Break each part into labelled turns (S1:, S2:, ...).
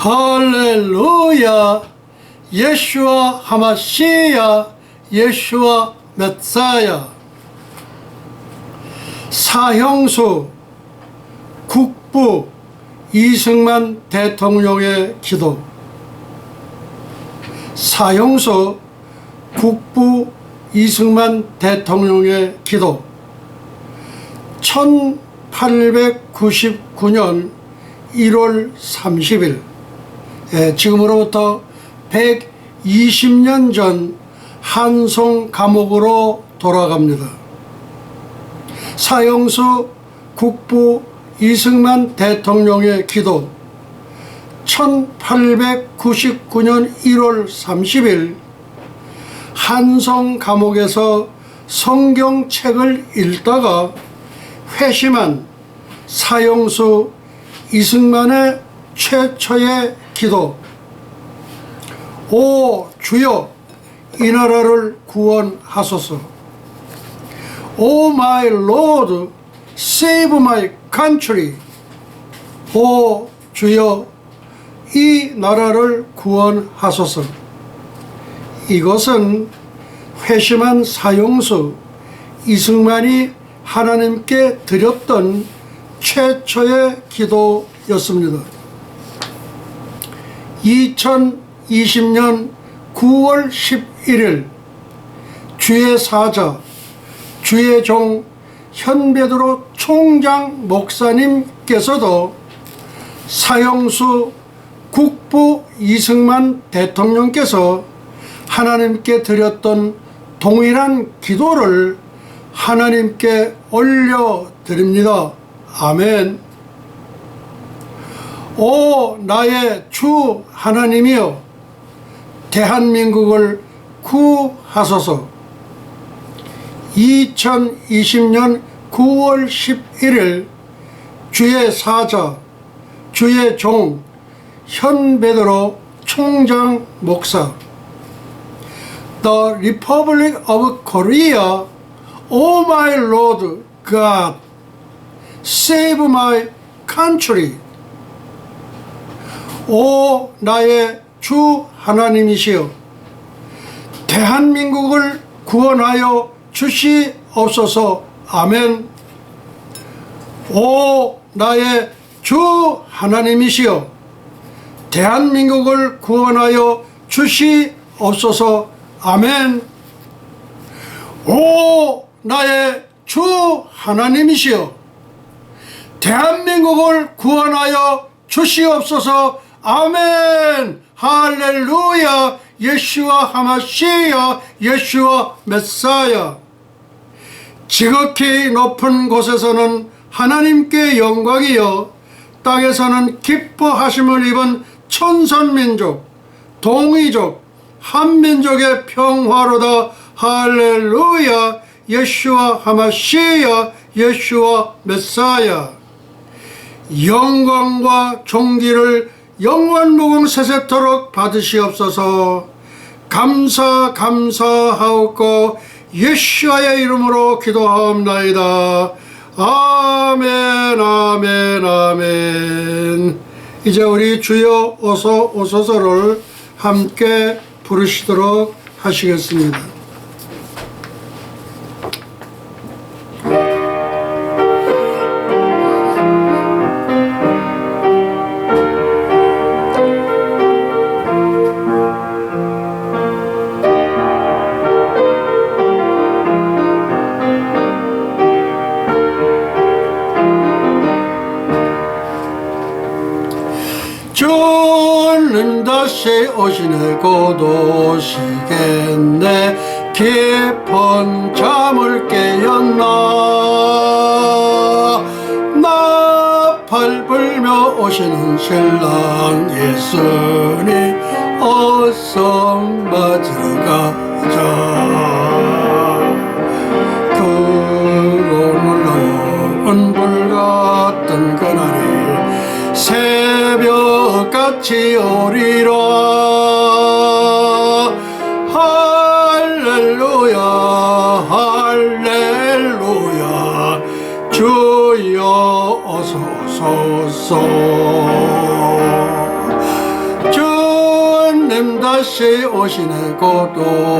S1: 할렐루야. 예슈아 하마시야, 예슈아 메사야. 사형수 국부 이승만 대통령의 기도. 사형수 국부 이승만 대통령의 기도. 1899년 1월 30일, 지금으로부터 120년 전 한송 감옥으로 돌아갑니다. 사형수 국부 이승만 대통령의 기도. 1899년 1월 30일 한송 감옥에서 성경책을 읽다가 회심한 사형수 이승만의 최초의 기도. 오 주여, 이 나라를 구원하소서. 오 마이 로드, save my country. 오 주여, 이 나라를 구원하소서. 이것은 회심한 사형수 이승만이 하나님께 드렸던 최초의 기도였습니다. 2020년 9월 11일 주의 사자, 주의 종 현베드로 총장 목사님께서도 사형수 국부 이승만 대통령께서 하나님께 드렸던 동일한 기도를 하나님께 올려드립니다. 아멘. 오 나의 주 하나님이여, 대한민국을 구하소서. 2020년 9월 11일 주의 사자, 주의 종 현베드로 총장 목사. The Republic of Korea, O my Lord God, save my country. 오 나의 주 하나님이시여, 대한민국을 구원하여 주시옵소서. 아멘. 오 나의 주 하나님이시여, 대한민국을 구원하여 주시옵소서. 아멘. 오 나의 주 하나님이시여, 대한민국을 구원하여 주시옵소서. 아멘. 할렐루야. 예슈아 하마시야, 예슈아 메사야. 지극히 높은 곳에서는 하나님께 영광이여, 땅에서는 기뻐하심을 입은 천선민족, 동이족, 한민족의 평화로다. 할렐루야. 예슈아 하마시야, 예슈아 메사야. 영광과 존귀를 영원 무궁 세세토록 받으시옵소서. 감사하옵고 예슈아의 이름으로 기도하옵나이다. 아멘, 아멘, 아멘. 이제 우리 주여 어서 오소서를 함께 부르시도록 하시겠습니다. 주는 다시 오시네, 곧 오시겠네. 깊은 잠을 깨었나, 나팔 불며 오시는 신랑 예수님, 어서 맞으러 가자. 그오늘은 불같은 그날이 새벽같이 오리라. 할렐루야, 할렐루야. 주여 어서 오소서. 다시 오시네 곧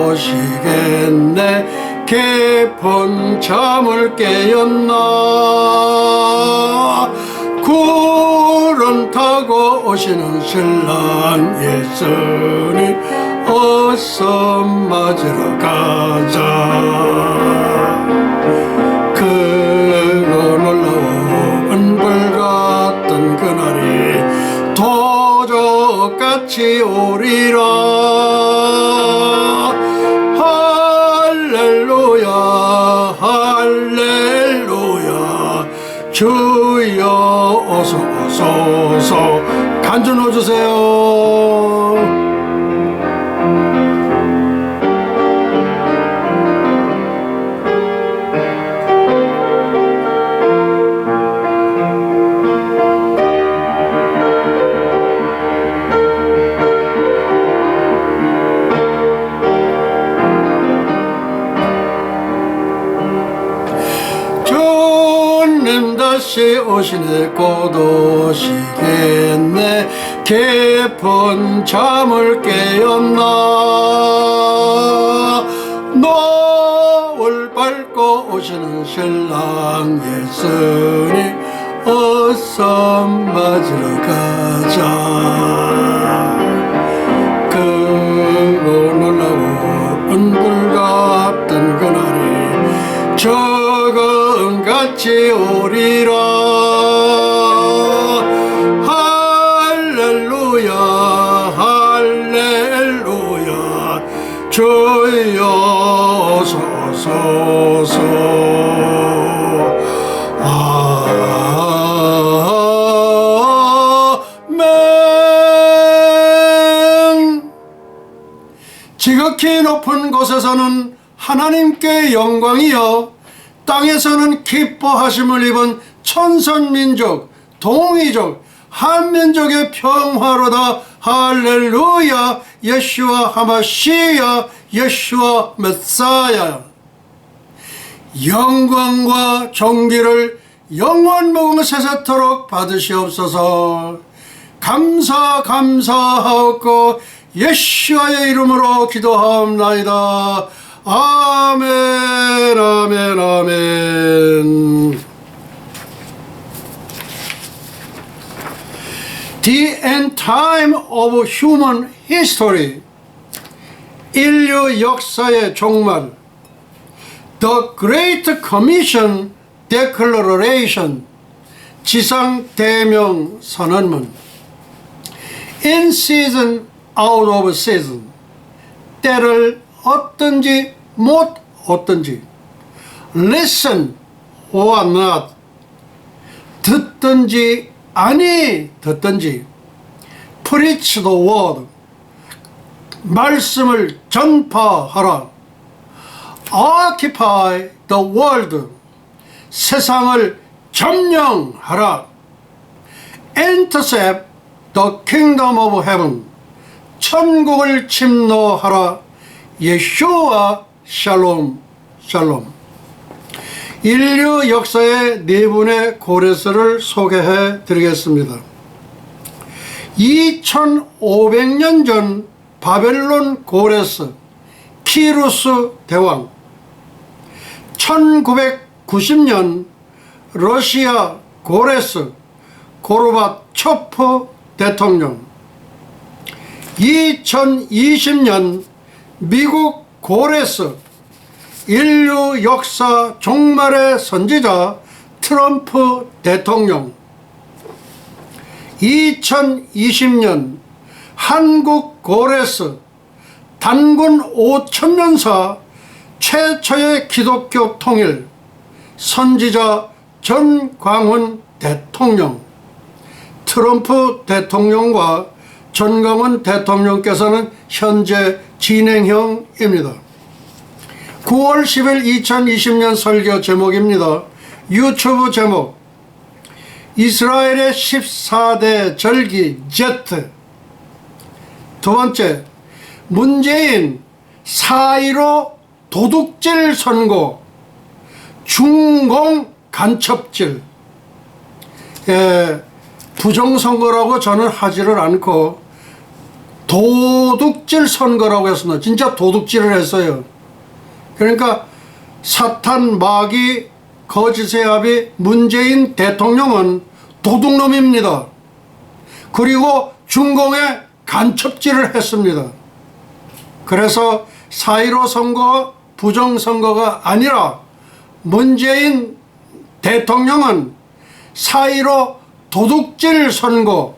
S1: 오시겠네 깊은 잠을 깨었나 구름 타고 오시는 신랑 예수님 어서 맞으러 가자 그 놀라운 불같던 그날이 도적같이 오리라 할렐루야 할렐루야 주여 어서 간주 넣어주세요. 다시 오시네 곧 오시겠네 깊은 잠을 깨었나 노을 밝고 오시는 신랑 예수님 어서 맞으러 가자 그 놀라운 불같던 그날이 적은같이 오리라 할렐루야 할렐루야 주여 어서 아멘. 지극히 높은 곳에서는 하나님께 영광이여 땅에서는 기뻐하심을 입은 천선민족 동이족 한민족의 평화로다 할렐루야 예슈아 하마시야 예슈아 메사야 영광과 존귀를 영원 무궁세세토록 받으시옵소서. 감사하옵고 예슈아의 이름으로 기도하옵나이다. 아멘 아멘 아멘. The end time of human history 인류 역사의 종말 The Great Commission Declaration 지상대명 선언문 In season out of season 때를 얻든지 못 얻든지 listen or not 듣든지 아니 듣든지 preach the word 말씀을 전파하라 occupy the world 세상을 점령하라 intercept the kingdom of heaven 천국을 침노하라 예수와 샬롬 샬롬. 인류 역사의 네 분의 고레스를 소개해 드리겠습니다. 2500년 전 바벨론 고레스 키루스 대왕, 1990년 러시아 고레스 고르바초프 대통령, 2020년 미국 고레스 인류 역사 종말의 선지자 트럼프 대통령, 2020년 한국 고레스 단군 5000년사 최초의 기독교 통일 선지자 전광훈 대통령. 트럼프 대통령과 전광훈 대통령께서는 현재 진행형입니다. 9월 10일 2020년 설교 제목입니다. 유튜브 제목 이스라엘의 14대 절기 Z. 두 번째, 문재인 4.15 도둑질 선고 중공 간첩질. 부정선거라고 저는 하지를 않고 도둑질 선거라고 했습니다. 진짜 도둑질을 했어요. 그러니까 사탄, 마귀, 거짓의 아비 문재인 대통령은 도둑놈입니다. 그리고 중공에 간첩질을 했습니다. 그래서 4.15 선거 부정선거가 아니라 문재인 대통령은 4.15 도둑질 선거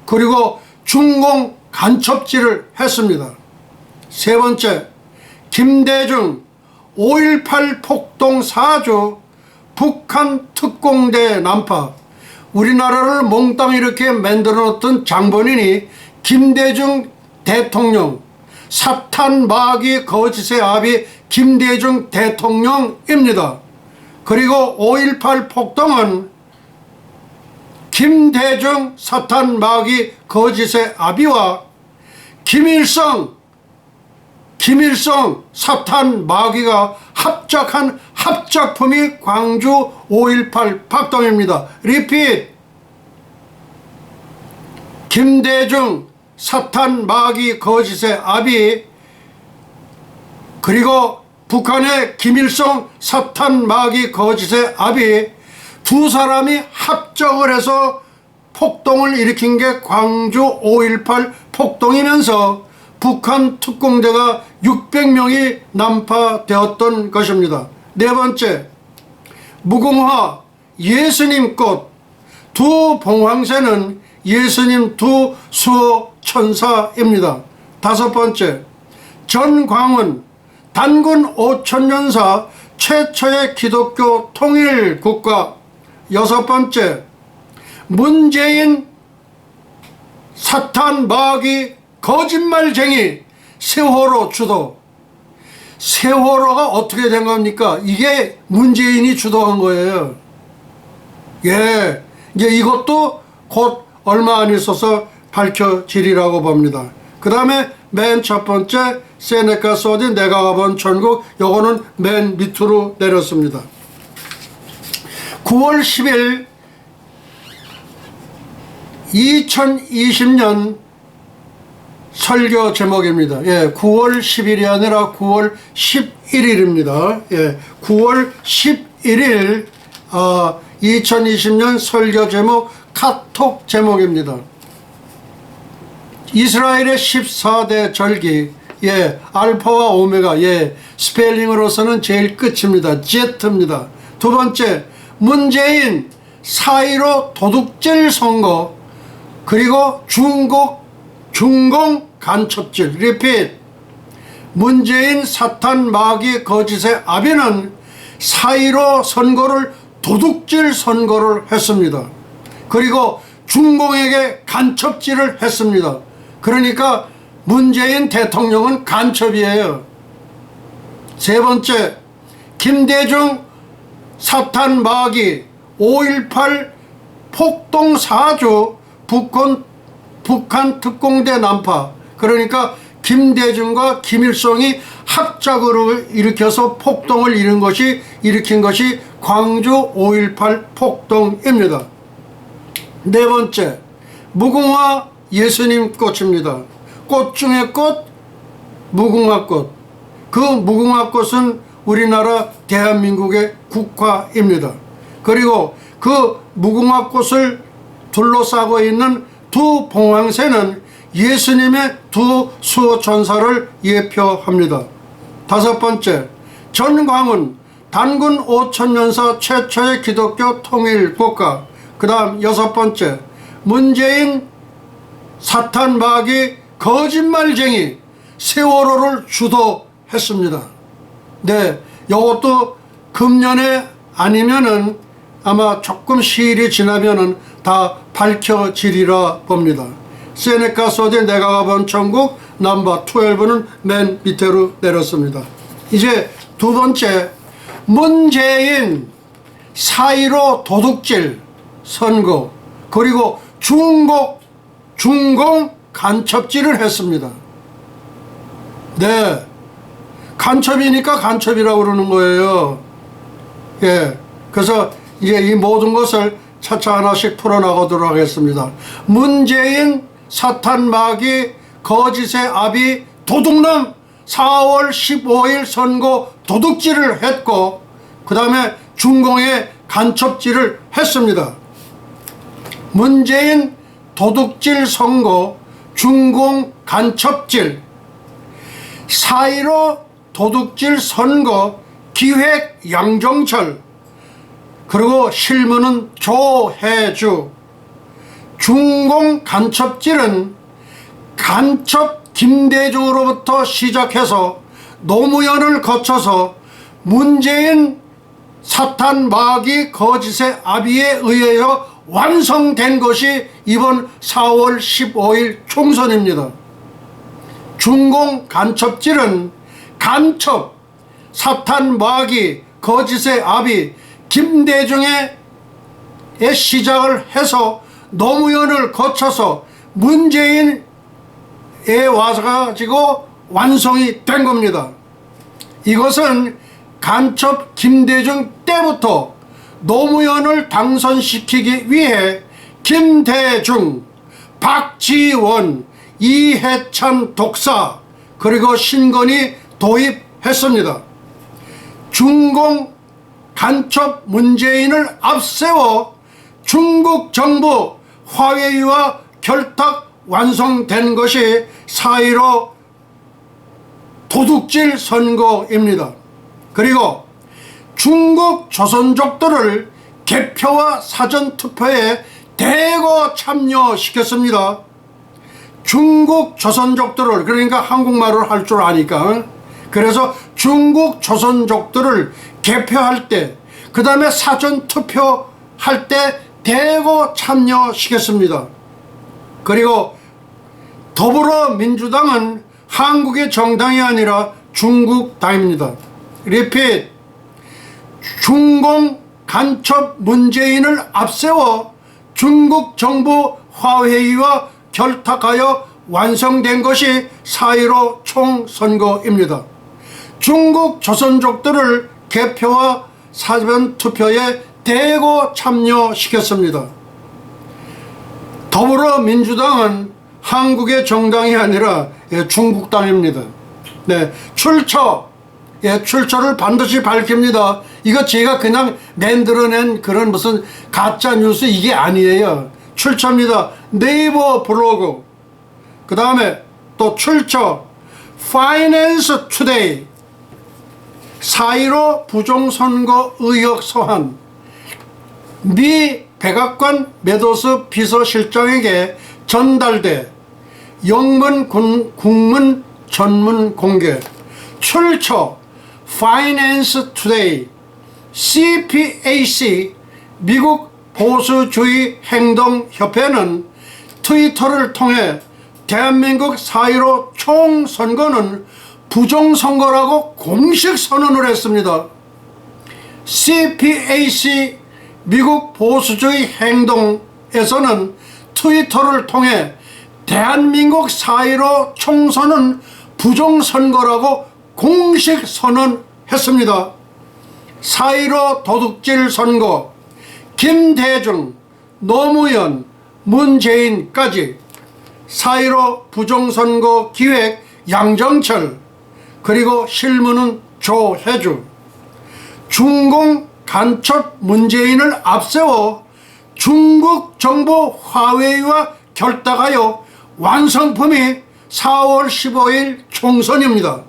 S1: 그리고 중공 간첩질을 했습니다. 세 번째, 김대중 5.18 폭동 사주 북한 특공대 난파, 우리나라를 몽땅 이렇게 만들어 놓던 장본인이 김대중 대통령, 사탄 마귀 거짓의 아비 김대중 대통령입니다. 그리고 5.18 폭동은 김대중 사탄 마귀 거짓의 아비와 김일성 사탄 마귀가 합작한 합작품이 광주 5.18 폭동입니다. 리핏, 김대중 사탄 마귀 거짓의 아비 그리고 북한의 김일성 사탄 마귀 거짓의 아비 두 사람이 합작을 해서 폭동을 일으킨 게 광주 5.18 폭동이면서 북한 특공대가 600명이 난파되었던 것입니다. 네 번째, 무궁화 예수님꽃 두 봉황새는 예수님 두 수호 천사입니다. 다섯 번째, 전광훈 단군 5천년사 최초의 기독교 통일국가. 여섯 번째, 문재인 사탄 마귀 거짓말쟁이 세월호 주도. 세월호가 어떻게 된 겁니까? 이게 문재인이 주도한 거예요. 예, 이제 이것도 곧 얼마 안 있어서 밝혀지리라고 봅니다. 그 다음에 맨 첫 번째 세네카 소디 내가 가본 천국, 요거는 맨 밑으로 내렸습니다. 9월 10일 2020년 설교 제목입니다. 예, 9월 10일이 아니라 9월 11일입니다. 예, 9월 11일 2020년 설교 제목 카톡 제목입니다. 이스라엘의 14대 절기, 예, 알파와 오메가, 예, 스펠링으로서는 제일 끝입니다. Z입니다. 두 번째, 문재인 4.15 도둑질 선거, 그리고 중공 간첩질. 리핏, 문재인 사탄 마귀 거짓의 아비는 4.15 선거를 도둑질 선거를 했습니다. 그리고 중공에게 간첩질을 했습니다. 그러니까 문재인 대통령은 간첩이에요. 세 번째, 김대중 사탄 마귀 5.18 폭동 사주 북한 특공대 난파. 그러니까 김대중과 김일성이 합작으로 일으켜서 폭동을 일으킨 것이 광주 5.18 폭동입니다. 네 번째, 무궁화 예수님 꽃입니다. 꽃 중에 꽃, 무궁화꽃. 그 무궁화꽃은 우리나라 대한민국의 국화입니다. 그리고 그 무궁화꽃을 둘러싸고 있는 두 봉황새는 예수님의 두 수호천사를 예표합니다. 다섯 번째, 전광훈 단군 5천년사 최초의 기독교 통일국가. 그 다음 여섯 번째, 문재인 사탄 마귀 거짓말쟁이 세월호를 주도했습니다. 네, 이것도 금년에 아니면은 아마 조금 시일이 지나면은 다 밝혀지리라 봅니다. 세네카 소디 내가 가본 천국 넘버 12는 맨 밑으로 내렸습니다. 이제 두 번째, 문재인 4.15 도둑질 선거 그리고 중공 간첩질을 했습니다. 네, 간첩이니까 간첩이라고 그러는 거예요. 예, 그래서 이제 이 모든 것을 차차 하나씩 풀어나가도록 하겠습니다. 문재인 사탄 마귀 거짓의 압이 도둑놈 4월 15일 선거 도둑질을 했고 그 다음에 중공에 간첩질을 했습니다. 문재인 도둑질 선거, 중공 간첩질, 4.15 도둑질 선거 기획 양정철, 그리고 실무는 조혜주. 중공 간첩질은 간첩 김대중으로부터 시작해서 노무현을 거쳐서 문재인 사탄 마귀 거짓의 압의에 의하여 완성된 것이 이번 4월 15일 총선입니다. 중공 간첩질은 간첩 사탄 마귀 거짓의 압의 김대중의 시작을 해서 노무현을 거쳐서 문재인에 와가지고 완성이 된 겁니다. 이것은 간첩 김대중 때부터 노무현을 당선시키기 위해 김대중, 박지원, 이해찬 독사 그리고 신건이 도입했습니다. 중공 간첩 문재인을 앞세워 중국 정부 화웨이와 결탁 완성된 것이 4.15 도둑질 선거입니다. 그리고 중국 조선족들을 개표와 사전투표에 대거 참여시켰습니다. 중국 조선족들을, 그러니까 한국말을 할 줄 아니까, 그래서 중국 조선족들을 개표할 때, 그 다음에 사전투표할 때 대거 참여시켰습니다. 그리고 더불어민주당은 한국의 정당이 아니라 중국 당입니다. 리핏, 중공 간첩 문재인을 앞세워 중국 정부 화웨이와 결탁하여 완성된 것이 4.15 총선거입니다. 중국 조선족들을 개표와 사전투표에 대거 참여시켰습니다. 더불어민주당은 한국의 정당이 아니라 중국 당입니다. 네, 출처를 반드시 밝힙니다. 이거 제가 그냥 만들어낸 그런 무슨 가짜 뉴스 이게 아니에요. 출처입니다. 네이버 블로그. 그 다음에 또 출처 파이낸스 투데이 4.15 부정선거 의혹 소환. 미 백악관 메도스 비서실장에게 전달돼 영문 국문 전문 공개. 출처 파이낸스 투데이 CPAC 미국 보수주의 행동협회는 트위터를 통해 대한민국 4.15 총선거는 부정선거라고 공식 선언을 했습니다. CPAC 미국 보수주의 행동에서는 트위터를 통해 대한민국 4.15 총선은 부정선거라고 공식 선언했습니다. 4.15 도둑질 선거, 김대중, 노무현, 문재인까지 4.15 부정선거 기획 양정철, 그리고 실무는 조혜주. 중공 간첩 문재인을 앞세워 중국 정부 화웨이와 결탁하여 완성품이 4월 15일 총선입니다.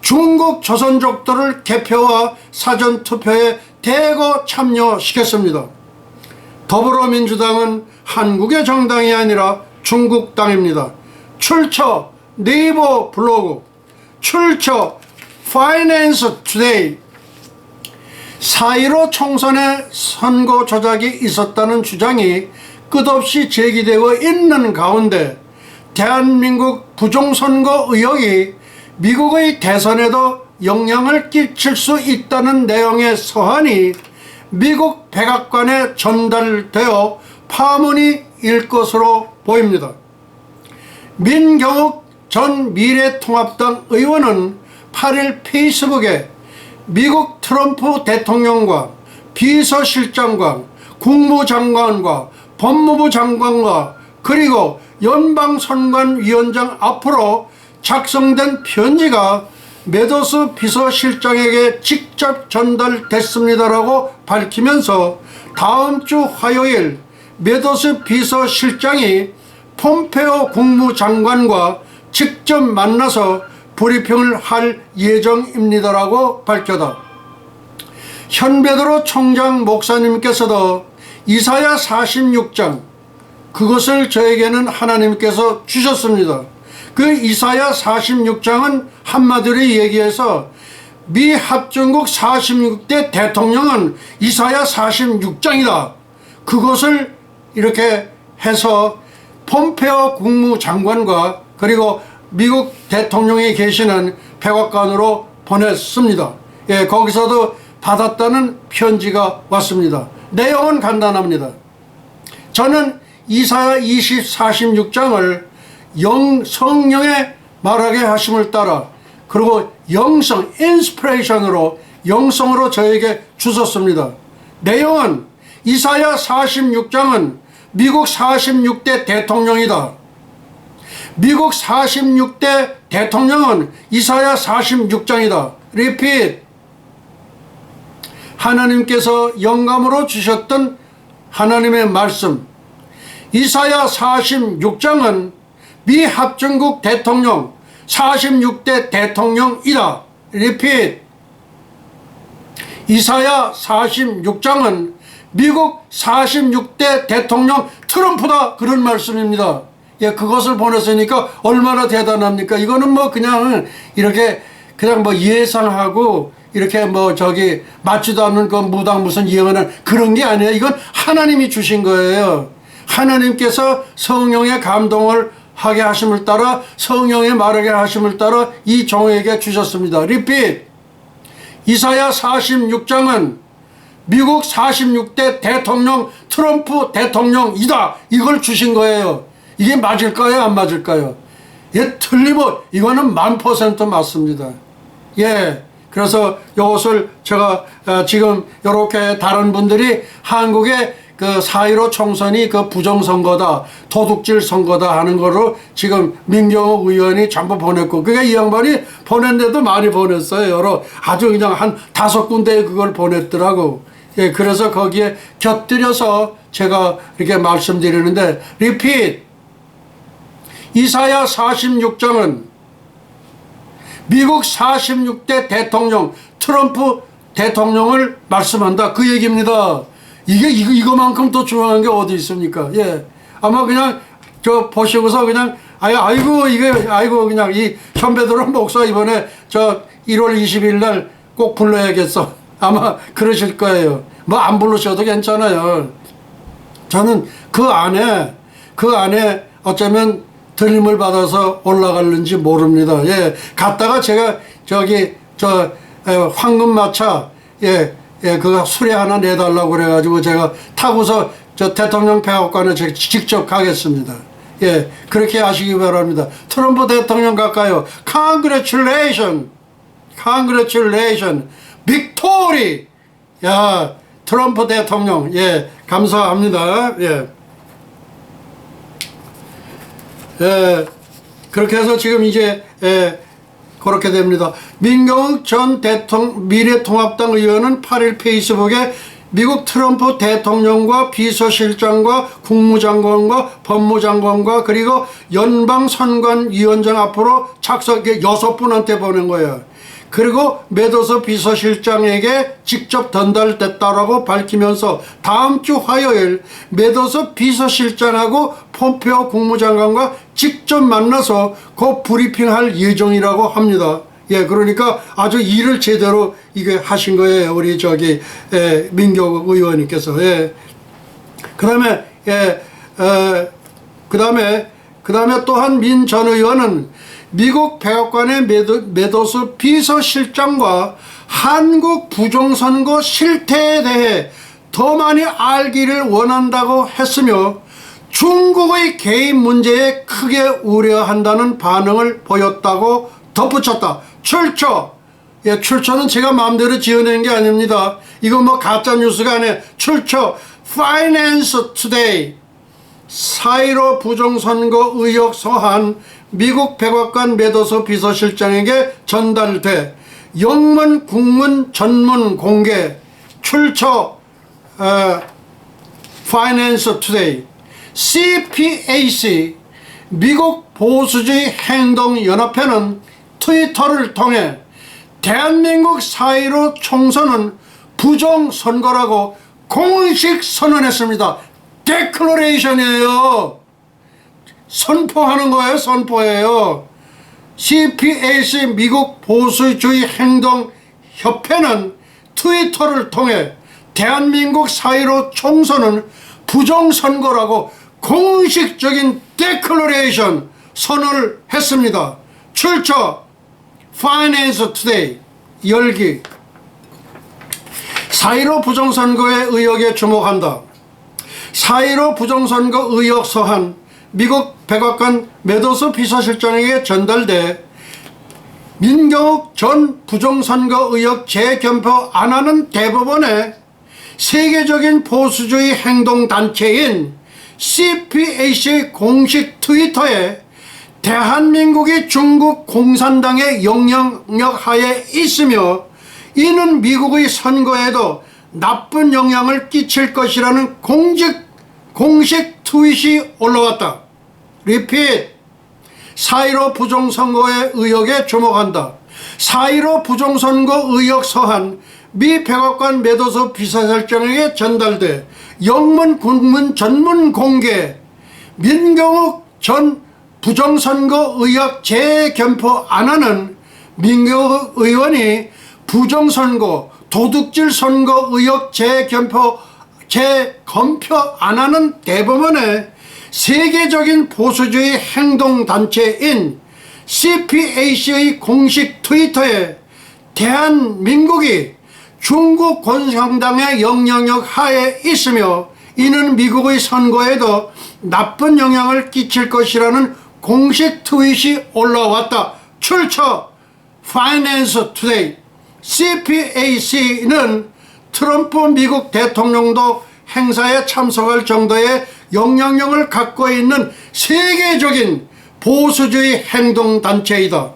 S1: 중국 조선족들을 개표와 사전투표에 대거 참여시켰습니다. 더불어민주당은 한국의 정당이 아니라 중국 당입니다. 출처 네이버 블로그, 출처 파이낸스 투데이. 4.15 총선에 선거 조작이 있었다는 주장이 끝없이 제기되고 있는 가운데 대한민국 부정선거 의혹이 미국의 대선에도 영향을 끼칠 수 있다는 내용의 서한이 미국 백악관에 전달되어 파문이 일 것으로 보입니다. 민경욱 전 미래통합당 의원은 8일 페이스북에 미국 트럼프 대통령과 비서실장과 국무장관과 법무부 장관과 그리고 연방선관위원장 앞으로 작성된 편지가 메도스 비서실장에게 직접 전달됐습니다라고 밝히면서 다음 주 화요일 메도스 비서실장이 폼페오 국무장관과 직접 만나서 브리핑을 할 예정입니다라고 밝혔다. 현 베드로 총장 목사님께서도 이사야 46장 그것을 저에게는 하나님께서 주셨습니다. 그 이사야 46장은 한마디로 얘기해서 미 합중국 46대 대통령은 이사야 46장이다. 그것을 이렇게 해서 폼페오 국무장관과 그리고 미국 대통령이 계시는 백악관으로 보냈습니다. 예, 거기서도 받았다는 편지가 왔습니다. 내용은 간단합니다. 저는 이사야 46장을 성령의 말하게 하심을 따라 그리고 영성, 인스피레이션으로 영성으로 저에게 주셨습니다. 내용은 이사야 46장은 미국 46대 대통령이다. 미국 46대 대통령은 이사야 46장이다. 리핏. 하나님께서 영감으로 주셨던 하나님의 말씀. 이사야 46장은 미 합중국 대통령 46대 대통령이다. 리핏. 이사야 46장은 미국 46대 대통령 트럼프다. 그런 말씀입니다. 예, 그것을 보냈으니까 얼마나 대단합니까? 이거는 뭐 그냥 이렇게 그냥 뭐 예상하고 이렇게 뭐 저기 맞지도 않는 그 무당 무슨 예언은 그런 게 아니에요. 이건 하나님이 주신 거예요. 하나님께서 성령의 감동을 하게 하심을 따라 성령의 말하게 하심을 따라 이 종에게 주셨습니다. 리핏. 이사야 46장은 미국 46대 대통령 트럼프 대통령이다. 이걸 주신 거예요. 이게 맞을까요? 안 맞을까요? 예, 틀리고 이거는 1000% 맞습니다. 예. 그래서 이것을 제가 지금 이렇게 다른 분들이 한국의 그 4.15 총선이 그 부정선거다, 도둑질 선거다 하는 거로 지금 민경욱 의원이 전부 보냈고, 그러니까 이 양반이 보냈는데도 많이 보냈어요. 여러 아주 그냥 한 5군데에 그걸 보냈더라고. 예, 그래서 거기에 곁들여서 제가 이렇게 말씀드리는데, 리핏. 이사야 46장은 미국 46대 대통령 트럼프 대통령을 말씀한다. 그 얘기입니다. 이거만큼 더 중요한 게 어디 있습니까? 예. 아마 그냥 저 보시고서 그냥 아이고 그냥 이 현배도로 목사 이번에 저 1월 20일 날 꼭 불러야겠어. 아마 그러실 거예요. 뭐 안 부르셔도 괜찮아요. 저는 그 안에 어쩌면 들림을 받아서 올라갈는지 모릅니다. 예. 갔다가 제가 황금마차, 그거 수레 하나 내달라고 그래가지고 제가 타고서 저 대통령 백악관에 직접 가겠습니다. 예. 그렇게 하시기 바랍니다. 트럼프 대통령 갈까요? Congratulations! Congratulations! 빅토리! 야, 트럼프 대통령. 예. 감사합니다. 예. 예, 그렇게 해서 지금 이제 그렇게 됩니다. 민경욱 전 미래통합당 의원은 8일 페이스북에 미국 트럼프 대통령과 비서실장과 국무장관과 법무장관과 그리고 연방선관위원장 앞으로 착석해 6분한테 보낸 거예요. 그리고 메도스 비서실장에게 직접 전달됐다라고 밝히면서 다음 주 화요일 메도스 비서실장하고 폼페오 국무장관과 직접 만나서 그 브리핑할 예정이라고 합니다. 예, 그러니까 아주 일을 제대로 이게 하신 거예요. 우리 민경욱 의원님께서. 예. 그다음에 또한 민 전 의원은 미국 백악관의 메도스 비서실장과 한국 부정선거 실태에 대해 더 많이 알기를 원한다고 했으며 중국의 개입 문제에 크게 우려한다는 반응을 보였다고 덧붙였다. 출처. 예, 출처는 제가 마음대로 지어낸 게 아닙니다. 이거 뭐 가짜 뉴스가 아니에요. 출처 Finance Today. 4.15 부정선거 의혹 서한 미국 백악관 메도스 비서실장에게 전달돼 영문 국문 전문 공개 출처 파이낸스 투데이. CPAC 미국 보수주의 행동연합회는 트위터를 통해 대한민국 4.15 총선은 부정선거라고 공식 선언했습니다. 데클러레이션이에요. 선포하는 거예요. 선포예요. CPAC 미국 보수주의 행동협회는 트위터를 통해 대한민국 4.15 총선은 부정선거라고 공식적인 데클러레이션 선언을 했습니다. 출처 파이낸스 투데이. 열기. 4.15 부정선거의 의혹에 주목한다. 4.15 부정선거 의혹 서한 미국 백악관 메도스 비서실장에게 전달돼 민경욱 전 부정선거 의혹 재검토 안 하는 대법원의 세계적인 보수주의 행동단체인 CPAC 공식 트위터에 대한민국이 중국 공산당의 영향력 하에 있으며 이는 미국의 선거에도 나쁜 영향을 끼칠 것이라는 공식 트윗이 올라왔다. 리핏. 4.15 부정선거의 의혹에 주목한다. 4.15 부정선거 의혹 서한 미 백악관 메도스 비서실장에게 전달돼 영문 국문 전문 공개 민경욱 전 부정선거 의혹 재검토 안 하는 민경욱 의원이 부정선거 도둑질 선거 의혹 재검토 안 하는 대법원의 세계적인 보수주의 행동단체인 CPAC의 공식 트위터에 대한민국이 중국 공산당의 영향력 하에 있으며 이는 미국의 선거에도 나쁜 영향을 끼칠 것이라는 공식 트윗이 올라왔다. 출처 파이낸스 투데이. CPAC는 트럼프 미국 대통령도 행사에 참석할 정도의 영향력을 갖고 있는 세계적인 보수주의 행동단체이다.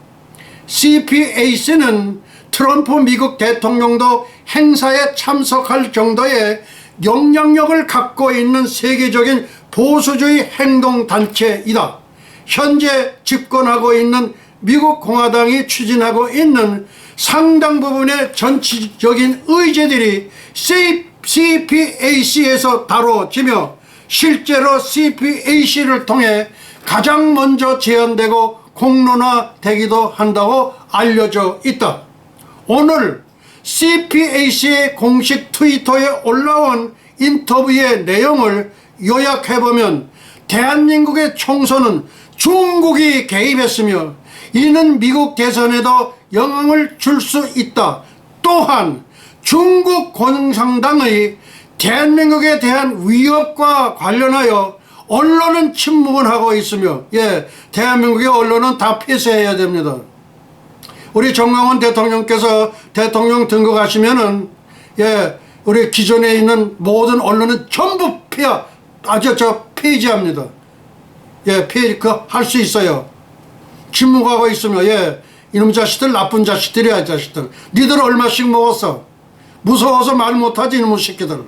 S1: CPAC는 트럼프 미국 대통령도 행사에 참석할 정도의 영향력을 갖고 있는 세계적인 보수주의 행동단체이다. 현재 집권하고 있는 미국 공화당이 추진하고 있는 상당 부분의 정치적인 의제들이 CPAC에서 다뤄지며 실제로 CPAC를 통해 가장 먼저 제안되고 공론화되기도 한다고 알려져 있다. 오늘 CPAC의 공식 트위터에 올라온 인터뷰의 내용을 요약해보면 대한민국의 총선은 중국이 개입했으며 이는 미국 대선에도 영향을 줄 수 있다. 또한 중국 공산당의 대한민국에 대한 위협과 관련하여 언론은 침묵을 하고 있으며 대한민국의 언론은 다 폐쇄해야 됩니다. 우리 정강원 대통령께서 대통령 등극하시면은 우리 기존에 있는 모든 언론은 전부 폐지합니다. 할 수 있어요. 침묵하고 있으면 이놈 자식들 나쁜 자식들이야. 자식들 니들 얼마씩 먹었어? 무서워서 말 못하지 이놈의 새끼들.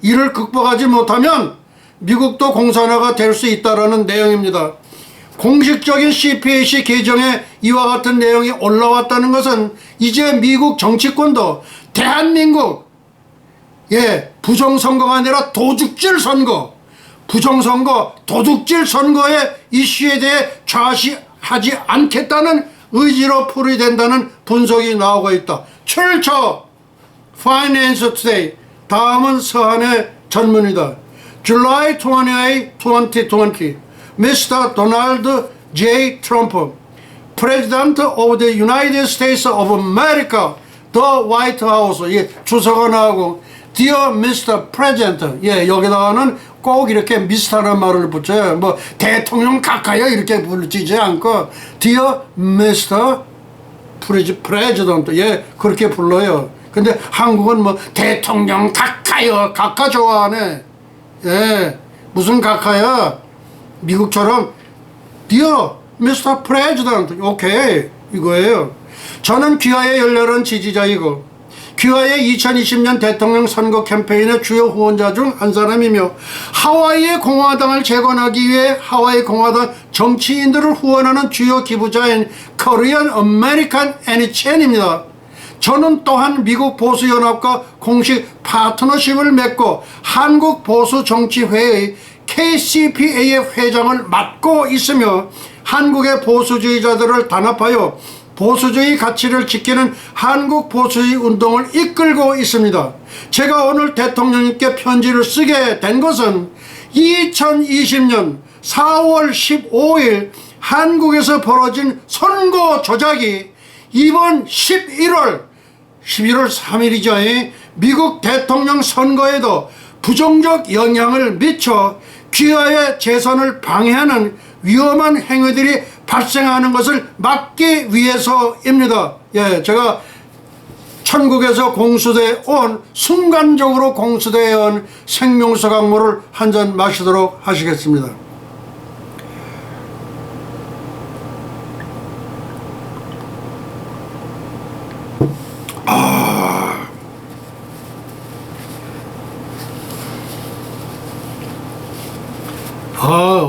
S1: 이를 극복하지 못하면 미국도 공산화가 될 수 있다라는 내용입니다. 공식적인 CPAC 개정에 이와 같은 내용이 올라왔다는 것은 이제 미국 정치권도 대한민국 부정선거가 아니라 도둑질 선거, 부정선거 도둑질 선거의 이슈에 대해 좌시하지 않겠다는 의지로 풀이된다는 분석이 나오고 있다. 출처 파이낸스 투데이. 다음은 서한의 전문이다. July 28, 2020 Mr. Donald J. Trump, President of the United States of America, the White House. 주소가 나오고 Dear Mr. President. 여기다가는 꼭 이렇게 미스터라는 말을 붙여요. 뭐 대통령 가까이 이렇게 부르지 않고 Dear Mr. President. 그렇게 불러요. 근데 한국은 뭐 대통령 가까이 가까 좋아하네. 무슨 각하야? 미국처럼 Dear Mr. President, 오케이 이거예요. 저는 귀하의 열렬한 지지자이고 귀하의 2020년 대통령 선거 캠페인의 주요 후원자 중 한 사람이며 하와이의 공화당을 재건하기 위해 하와이 공화당 정치인들을 후원하는 주요 기부자인 Korean American NHN입니다. 저는 또한 미국 보수연합과 공식 파트너십을 맺고 한국보수정치회의 KCPA의 회장을 맡고 있으며 한국의 보수주의자들을 단합하여 보수주의 가치를 지키는 한국 보수주의 운동을 이끌고 있습니다. 제가 오늘 대통령님께 편지를 쓰게 된 것은 2020년 4월 15일 한국에서 벌어진 선거 조작이 이번 11월 3일이죠. 미국 대통령 선거에도 부정적 영향을 미쳐 귀하의 재선을 방해하는 위험한 행위들이 발생하는 것을 막기 위해서입니다. 예, 제가 천국에서 공수되어 온, 순간적으로 공수되어 온 생명수 강물을 한 잔 마시도록 하시겠습니다.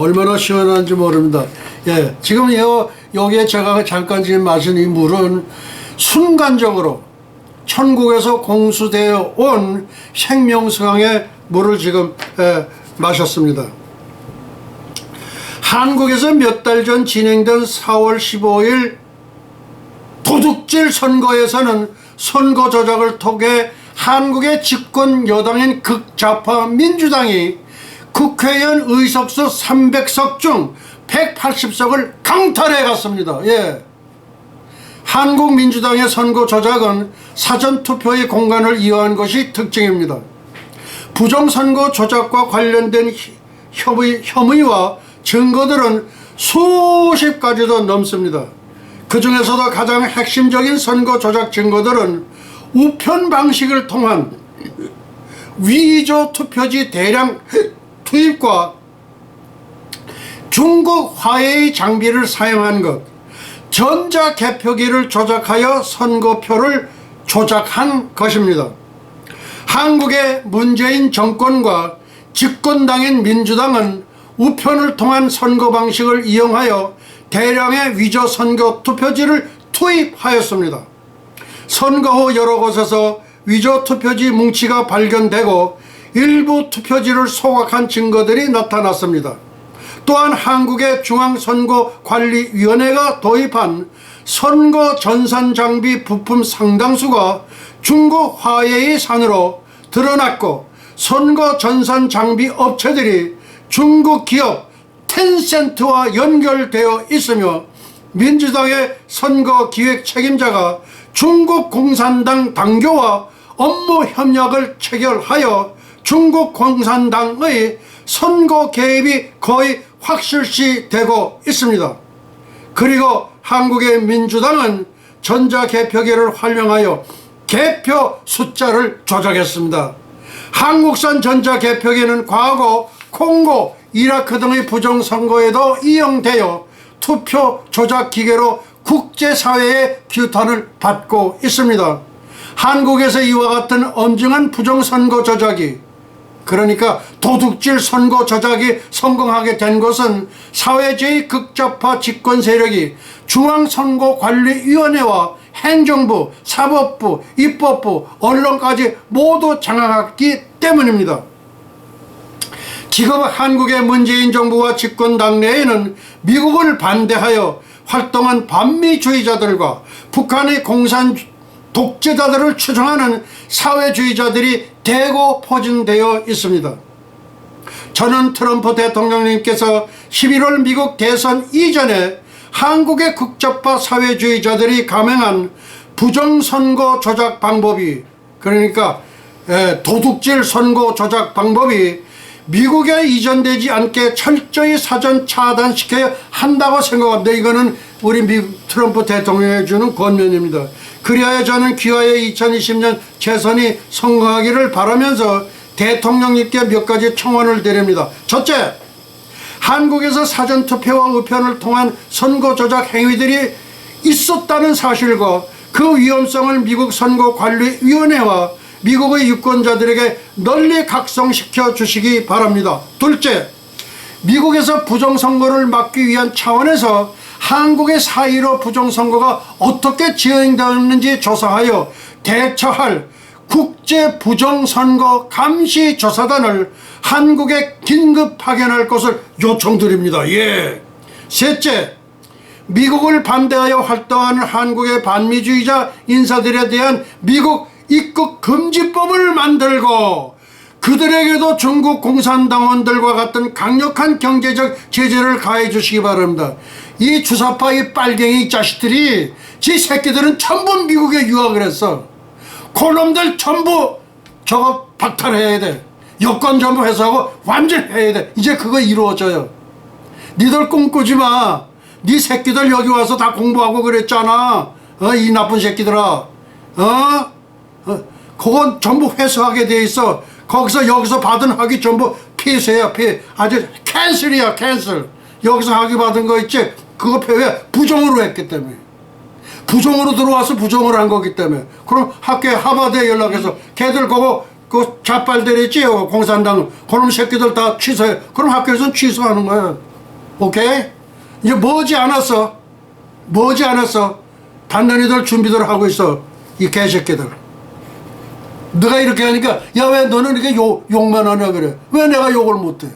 S1: 얼마나 시원한지 모릅니다. 예, 지금 여기에 제가 잠깐 지금 마신 이 물은 순간적으로 천국에서 공수되어 온 생명수강의 물을 지금 마셨습니다. 한국에서 몇 달 전 진행된 4월 15일 도둑질 선거에서는 선거 조작을 통해 한국의 집권 여당인 극좌파 민주당이 국회의원 의석수 300석 중 180석을 강탈해 갔습니다. 예. 한국민주당의 선거 조작은 사전투표의 공간을 이용한 것이 특징입니다. 부정선거 조작과 관련된 혐의와 증거들은 수십 가지도 넘습니다. 그 중에서도 가장 핵심적인 선거 조작 증거들은 우편 방식을 통한 위조 투표지 대량 투입과 중국 화웨이 장비를 사용한 것, 전자개표기를 조작하여 선거표를 조작한 것입니다. 한국의 문재인 정권과 집권당인 민주당은 우편을 통한 선거 방식을 이용하여 대량의 위조 선거 투표지를 투입하였습니다. 선거 후 여러 곳에서 위조 투표지 뭉치가 발견되고 일부 투표지를 소각한 증거들이 나타났습니다. 또한 한국의 중앙선거관리위원회가 도입한 선거 전산 장비 부품 상당수가 중국 화웨이산으로 드러났고 선거 전산 장비 업체들이 중국 기업 텐센트와 연결되어 있으며 민주당의 선거 기획 책임자가 중국 공산당 당교와 업무 협력을 체결하여 중국 공산당의 선거 개입이 거의 확실시되고 있습니다. 그리고 한국의 민주당은 전자개표기를 활용하여 개표 숫자를 조작했습니다. 한국산 전자개표기는 과거 콩고, 이라크 등의 부정선거에도 이용되어 투표 조작 기계로 국제사회의 규탄을 받고 있습니다. 한국에서 이와 같은 엄중한 부정선거 조작이, 그러니까 도둑질 선거 조작이 성공하게 된 것은 사회주의 극좌파 집권 세력이 중앙선거관리위원회와 행정부, 사법부, 입법부, 언론까지 모두 장악했기 때문입니다. 지금 한국의 문재인 정부와 집권 당내에는 미국을 반대하여 활동한 반미주의자들과 북한의 공산 독재자들을 추종하는 사회주의자들이 대거 포진되어 있습니다. 저는 트럼프 대통령님께서 11월 미국 대선 이전에 한국의 극좌파 사회주의자들이 감행한 부정선거 조작 방법이, 그러니까 도둑질 선거 조작 방법이 미국에 이전되지 않게 철저히 사전 차단시켜야 한다고 생각합니다. 이거는 우리 미국 트럼프 대통령이 주는 권면입니다. 그리하여 저는 귀하의 2020년 재선이 성공하기를 바라면서 대통령님께 몇 가지 청원을 드립니다. 첫째, 한국에서 사전투표와 우편을 통한 선거 조작 행위들이 있었다는 사실과 그 위험성을 미국 선거관리위원회와 미국의 유권자들에게 널리 각성시켜 주시기 바랍니다. 둘째, 미국에서 부정선거를 막기 위한 차원에서 한국의 4.15 부정선거가 어떻게 진행되었는지 조사하여 대처할 국제부정선거 감시조사단을 한국에 긴급 파견할 것을 요청드립니다. 예. 셋째, 미국을 반대하여 활동하는 한국의 반미주의자 인사들에 대한 미국 입국 금지법을 만들고 그들에게도 중국 공산당원들과 같은 강력한 경제적 제재를 가해 주시기 바랍니다. 이 주사파 이 빨갱이 자식들이 지 새끼들은 전부 미국에 유학을 했어. 그놈들 전부 저거 박탈해야 돼. 여권 전부 회수하고 완전 해야 돼. 이제 그거 이루어져요. 니들 꿈꾸지 마. 니 새끼들 여기 와서 다 공부하고 그랬잖아. 이 나쁜 새끼들아. 그건 전부 회수하게 돼 있어. 거기서 여기서 받은 학위 전부 폐쇄야. 아주 캔슬이야, 캔슬. 여기서 학위 받은 거 있지? 그거 왜 부정으로 했기 때문에. 부정으로 들어와서 부정을 한 거기 때문에. 그럼 학교에 하버드에 연락해서 걔들 그거 그 자빨들 있지? 공산당 그놈 새끼들 다 취소해. 그럼 학교에서는 취소하는 거야. 오케이? 이제 머지않았어. 단단히들 준비들 하고 있어. 이 개새끼들. 너가 이렇게 하니까 야 왜 너는 이렇게 욕만 하냐 그래. 왜 내가 욕을 못해?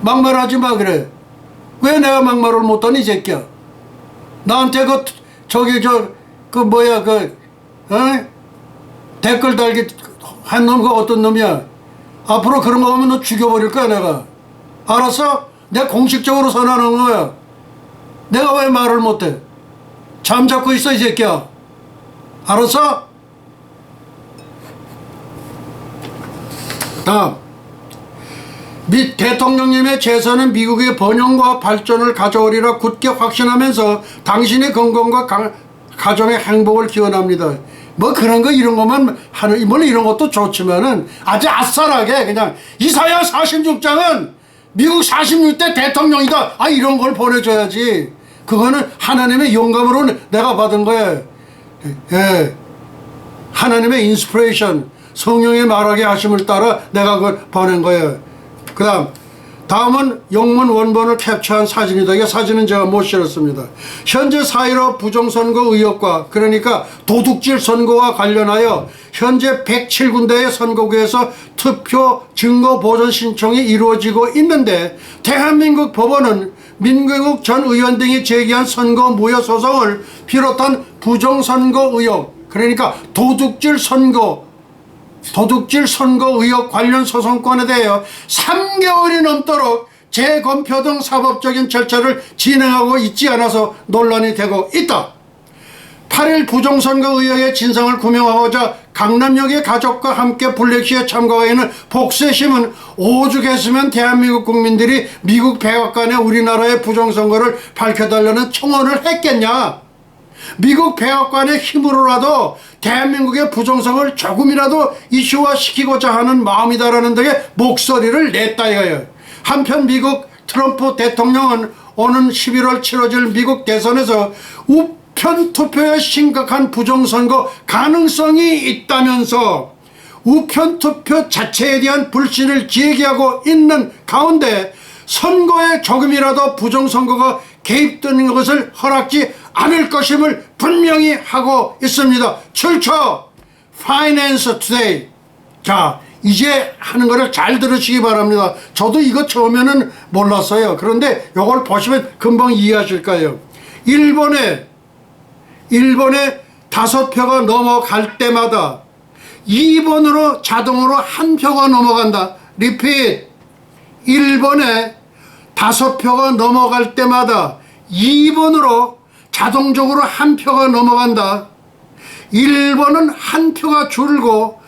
S1: 막말하지 마 그래. 왜 내가 막말을 못하니 이 새끼야. 나한테 댓글 달기 한 놈 그 어떤 놈이야. 앞으로 그런 거 하면 너 죽여버릴 거야 내가. 알았어? 내가 공식적으로 선언하는 거야. 내가 왜 말을 못해? 잠잡고 있어 이 새끼야. 알았어? 다음, 미 대통령님의 재선은 미국의 번영과 발전을 가져오리라 굳게 확신하면서 당신의 건강과 가정의 행복을 기원합니다. 뭐 그런 거 이런 것만 하는, 물론 이런 것도 좋지만은 아주 아싸하게 그냥 이사야 46장은 미국 46대 대통령이다. 이런 걸 보내줘야지. 그거는 하나님의 영감으로 내가 받은 거야. 예. 하나님의 인스피레이션, 성령의 말하게 하심을 따라 내가 그걸 보낸 거예요. 다음은 영문 원본을 캡처한 사진이다. 이 사진은 제가 못 실었습니다. 현재 4.15 부정선거 의혹과 그러니까 도둑질 선거와 관련하여 현재 107군데의 선거구에서 투표 증거 보전 신청이 이루어지고 있는데 대한민국 법원은 민경욱 전 의원 등이 제기한 선거 무효 소송을 비롯한 부정선거 의혹, 그러니까 도둑질 선거 의혹 관련 소송권에 대하여 3개월이 넘도록 재검표 등 사법적인 절차를 진행하고 있지 않아서 논란이 되고 있다. 8일 부정선거 의혹의 진상을 규명하고자 강남역의 가족과 함께 블랙시에 참가하고 있는 복세심은 오죽했으면 대한민국 국민들이 미국 백악관에 우리나라의 부정선거를 밝혀달라는 청원을 했겠냐. 미국 백악관의 힘으로라도 대한민국의 부정선거를 조금이라도 이슈화시키고자 하는 마음이다라는 등의 목소리를 냈다 이거예요. 한편 미국 트럼프 대통령은 오는 11월 치러질 미국 대선에서 우편 투표에 심각한 부정선거 가능성이 있다면서 우편 투표 자체에 대한 불신을 제기하고 있는 가운데 선거에 조금이라도 부정선거가 개입되는 것을 허락지 않을 것임을 분명히 하고 있습니다. 출처 Finance Today. 자, 이제 하는 거를 잘 들으시기 바랍니다. 저도 이거 처음에는 몰랐어요. 그런데 이걸 보시면 금방 이해하실 거예요. 일본에 5표가 넘어갈 때마다 2번으로 자동으로 1표가 넘어간다. Repeat. 일본에 5표가 넘어갈 때마다 2번으로 자동적으로 1표가 넘어간다. 1번은 1표가 줄고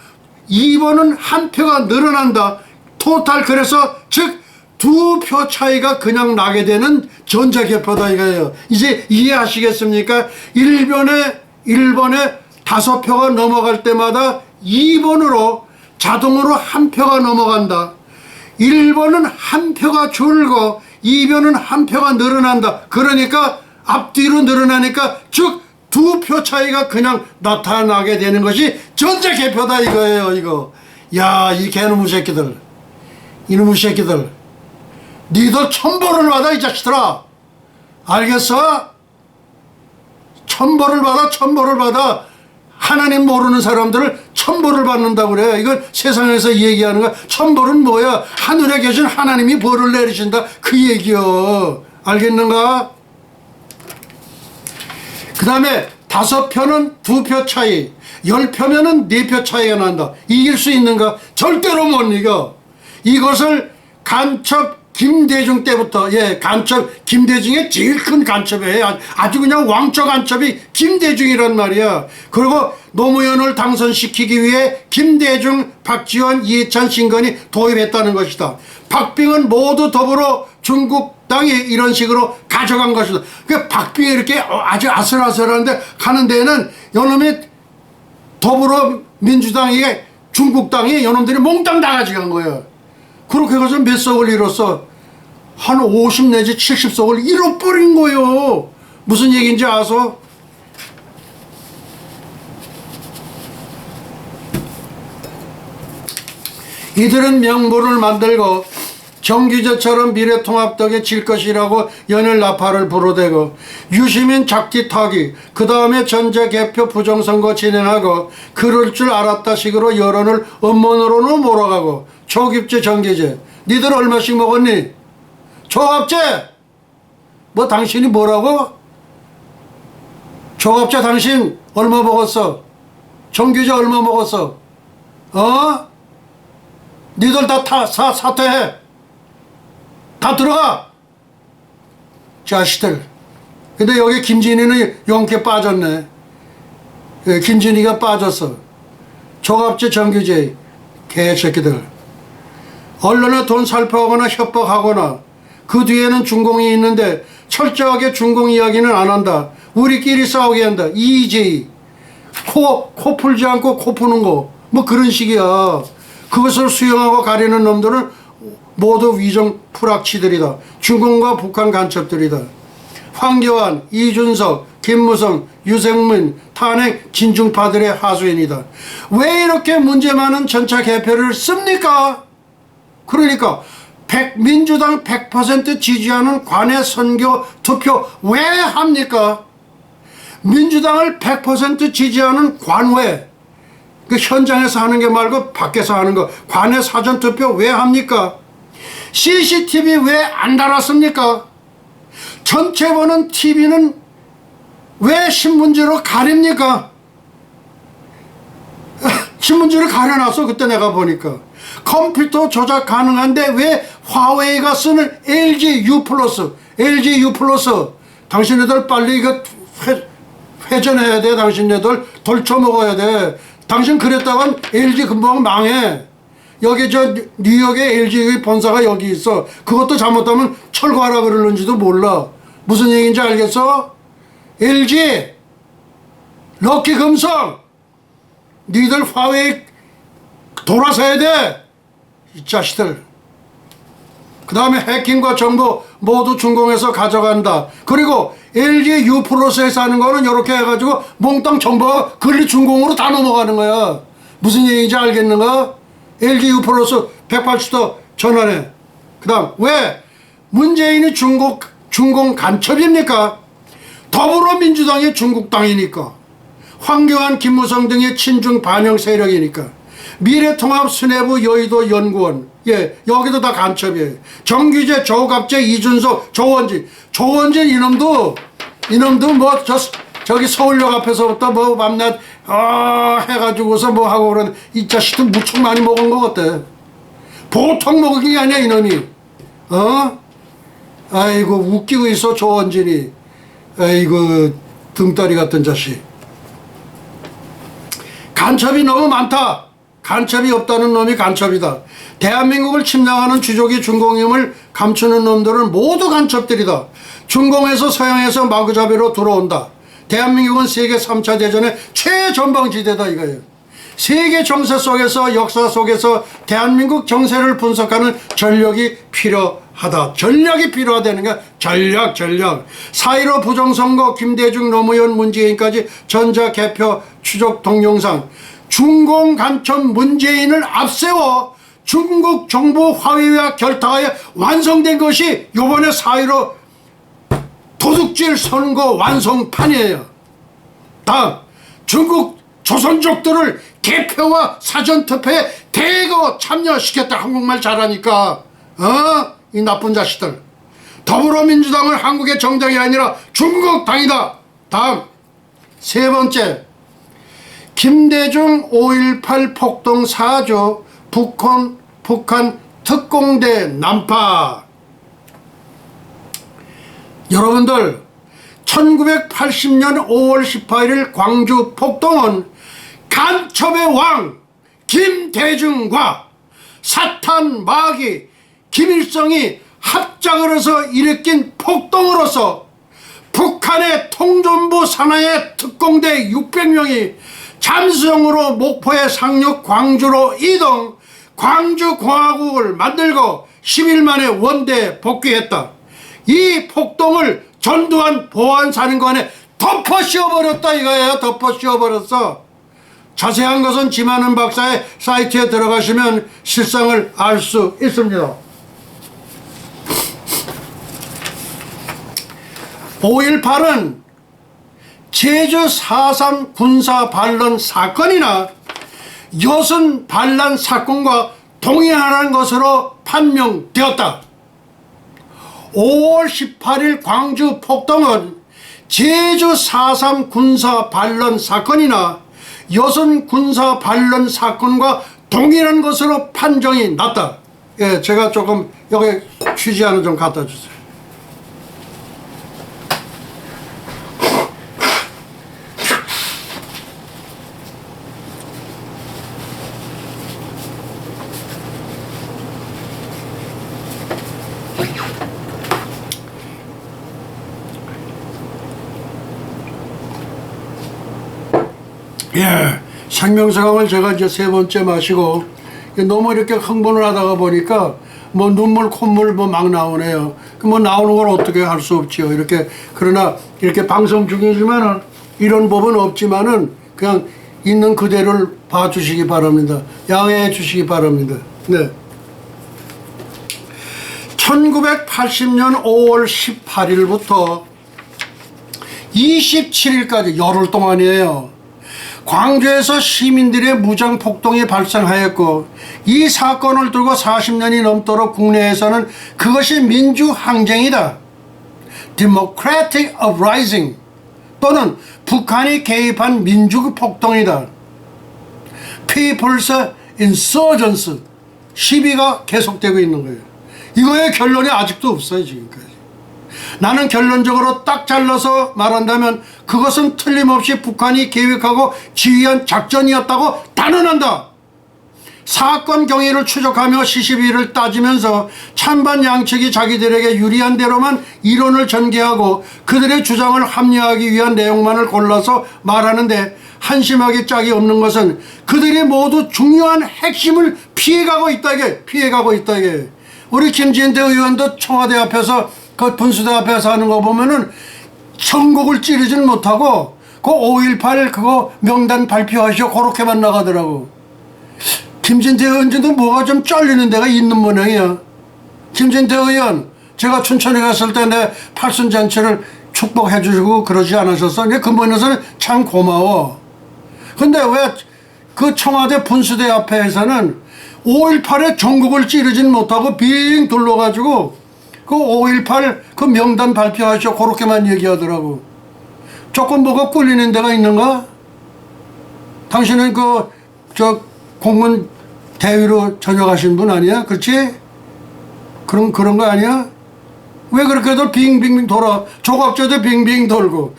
S1: 2번은 1표가 늘어난다. 토탈, 그래서 즉 2표 차이가 그냥 나게 되는 전자개표다 이거예요. 이제 이해하시겠습니까? 일본에 5표가 넘어갈 때마다 2번으로 자동으로 1표가 넘어간다. 1번은 1표가 줄고 2번은 1표가 늘어난다. 그러니까 앞뒤로 늘어나니까 즉 2표 차이가 그냥 나타나게 되는 것이 전체 개표다 이거예요. 이거. 야, 이 개놈의 새끼들, 이놈의 새끼들, 니들 천벌을 받아 이 자식들아. 알겠어? 천벌을 받아, 천벌을 받아. 하나님 모르는 사람들을 천벌을 받는다고 그래. 이걸 세상에서 얘기하는 거야. 천벌은 뭐야? 하늘에 계신 하나님이 벌을 내리신다, 그 얘기요. 알겠는가? 그 다음에 5표는 2표 차이, 10표면은 4표 차이가 난다. 이길 수 있는가? 절대로 못 이겨. 이것을 간첩 김대중 때부터, 간첩 김대중의 제일 큰 간첩이에요. 아주 그냥 왕초 간첩이 김대중이란 말이야. 그리고 노무현을 당선시키기 위해 김대중, 박지원, 이해찬, 신건이 도입했다는 것이다. 박빙은 모두 더불어 중국당이 이런 식으로 가져간 것이다. 그 박빙이 이렇게 아주 아슬아슬한데 가는 데에는 요놈이 더불어민주당이, 중국당이 요놈들이 몽땅 다 가져간 거예요. 그렇게 해서 몇 석을 잃었어? 한 50 내지 70석을 잃어버린 거예요. 무슨 얘기인지 아소? 이들은 명분을 만들고 정규제처럼 미래통합 덕에 질 것이라고 연일 나팔을 불어대고 유시민 작디타기, 그 다음에 전제 개표 부정선거 진행하고 그럴 줄 알았다 식으로 여론을 음모론으로 몰아가고 초급제 정기제. 니들 얼마씩 먹었니? 초급제? 뭐 당신이 뭐라고? 초급제 당신 얼마 먹었어? 정규제 얼마 먹었어? 니들 다 사퇴해. 다 들어가. 자식들. 근데 여기 김진희는 용케 빠졌네. 김진희가 빠졌어. 초급제 정규제 개새끼들. 언론에 돈 살포하거나 협박하거나 그 뒤에는 중공이 있는데 철저하게 중공 이야기는 안 한다. 우리끼리 싸우게 한다. EJ. 코 풀지 않고 코 푸는 거. 뭐 그런 식이야. 그것을 수용하고 가리는 놈들은 모두 위정 프락치들이다. 중공과 북한 간첩들이다. 황교안, 이준석, 김무성, 유승민, 탄핵 진중파들의 하수인이다. 왜 이렇게 문제 많은 전차 개표를 씁니까? 그러니까 민주당 100% 지지하는 관외 선거 투표 왜 합니까? 민주당을 100% 지지하는 관외, 그 현장에서 하는 게 말고 밖에서 하는 거, 관외 사전투표 왜 합니까? CCTV 왜 안 달았습니까? 전체 보는 TV는 왜 신문지로 가립니까? 신문지를 가려놨어. 그때 내가 보니까 컴퓨터 조작 가능한데 왜 화웨이가 쓰는 LG U+, LG U+, 당신네들 빨리 이거 회전해야 돼. 당신네들 돌쳐먹어야 돼. 당신 그랬다간 LG 금방 망해. 여기 저 뉴욕에 LG 본사가 여기 있어. 그것도 잘못하면 철거하라 그러는지도 몰라. 무슨 얘기인지 알겠어? LG, 럭키 금성, 니들 화웨이 돌아서야 돼. 이 자식들. 그 다음에 해킹과 정보 모두 중공에서 가져간다. 그리고 LG U+에서 하는 거는 이렇게 해가지고 몽땅 정보가 근리 중공으로 다 넘어가는 거야. 무슨 얘기인지 알겠는가? LG U+ 180도 전환해. 그 다음 왜 문재인이 중공 간첩입니까? 더불어민주당이 중국당이니까, 황교안, 김무성 등의 친중 반영 세력이니까, 미래통합 수뇌부 여의도 연구원, 여기도 다 간첩이에요. 정규제, 조갑제, 이준석, 조원진 이놈도 뭐 저기 서울역 앞에서부터 뭐 밤낮 해가지고서 뭐 하고 그러는, 이 자식들 무척 많이 먹은 것 같아. 보통 먹은 게 아니야 이놈이. 아이고 웃기고 있어 조원진이. 아이고 등다리 같은 자식. 간첩이 너무 많다. 간첩이 없다는 놈이 간첩이다. 대한민국을 침략하는 주족이 중공임을 감추는 놈들은 모두 간첩들이다. 중공에서 서양에서 마구잡이로 들어온다. 대한민국은 세계 3차 대전의 최전방지대다 이거예요. 세계 정세 속에서 역사 속에서 대한민국 정세를 분석하는 전력이 필요하다. 전략이 필요하다는 게 전략. 4.15 부정선거 김대중 노무현 문재인까지 전자개표 추적 동영상 중공 간첩 문재인을 앞세워 중국 정부 화해와 결탁하여 완성된 것이 요번에 4.15 도둑질 선거 완성판이에요. 다음 중국 조선족들을 개표와 사전투표에 대거 참여시켰다. 한국말 잘하니까 이 나쁜 자식들. 더불어민주당은 한국의 정당이 아니라 중국 당이다. 다음 세 번째, 김대중 5.18 폭동 사주 북한 특공대 난파. 여러분들 1980년 5월 18일 광주 폭동은 간첩의 왕 김대중과 사탄 마귀 김일성이 합작을 해서 일으킨 폭동으로서 북한의 통전부 산하의 특공대 600명이 잠수정으로 목포에 상륙 광주로 이동, 광주공화국을 만들고 10일 만에 원대에 복귀했다. 이 폭동을 전두환 보안사령관에 덮어 씌워버렸다 이거예요. 덮어 씌워버렸어. 자세한 것은 지만은 박사의 사이트에 들어가시면 실상을 알 수 있습니다. 5.18은 제주 4.3 군사 반란 사건이나 여순 반란 사건과 동일한 것으로 판명되었다. 5월 18일 광주 폭동은 제주 4.3 군사 반란 사건이나 여순 군사 반란 사건과 동일한 것으로 판정이 났다. 예, 제가 조금 여기 취지안을 좀 갖다 주세요. 예, 생명사강을 제가 이제 세 번째 마시고 너무 이렇게 흥분을 하다가 보니까 뭐 눈물 콧물 뭐 막 나오네요. 뭐 나오는 걸 어떻게 할 수 없지요. 이렇게 그러나 이렇게 방송 중이지만은 이런 법은 없지만은 그냥 있는 그대로를 봐주시기 바랍니다. 양해해 주시기 바랍니다. 네. 1980년 5월 18일부터 27일까지 열흘 동안이에요. 광주에서 시민들의 무장폭동이 발생하였고 이 사건을 두고 40년이 넘도록 국내에서는 그것이 민주항쟁이다. Democratic Uprising 또는 북한이 개입한 민주폭동이다. People's Insurgence 시비가 계속되고 있는 거예요. 이거의 결론이 아직도 없어요. 지금까지. 나는 결론적으로 딱 잘라서 말한다면 그것은 틀림없이 북한이 계획하고 지휘한 작전이었다고 단언한다. 사건 경위를 추적하며 시시비를 따지면서 찬반 양측이 자기들에게 유리한 대로만 이론을 전개하고 그들의 주장을 합리화하기 위한 내용만을 골라서 말하는데 한심하기 짝이 없는 것은 그들이 모두 중요한 핵심을 피해가고 있다 이게. 우리 김진태 의원도 청와대 앞에서 그 분수대 앞에서 하는 거 보면은 전곡을 찌르지는 못하고 그 5.18 그거 명단 발표하시오 그렇게만 나가더라고. 김진태 의원도 뭐가 좀 쩔리는 데가 있는 모양이야. 김진태 의원 제가 춘천에 갔을 때 내 팔순잔치를 축복해 주시고 그러지 않으셨어? 그 면에서는 참 고마워. 근데 왜 그 청와대 분수대 앞에서는 5.18에 전곡을 찌르진 못하고 빙 둘러가지고 그 5.18 그 명단 발표하시오 그렇게만 얘기하더라고. 조금 뭐가 꿀리는 데가 있는가? 당신은 저 공군 대위로 전역하신 분 아니야? 그렇지? 그런 거 아니야? 왜 그렇게들 빙빙 돌아? 조갑조도 빙빙 돌고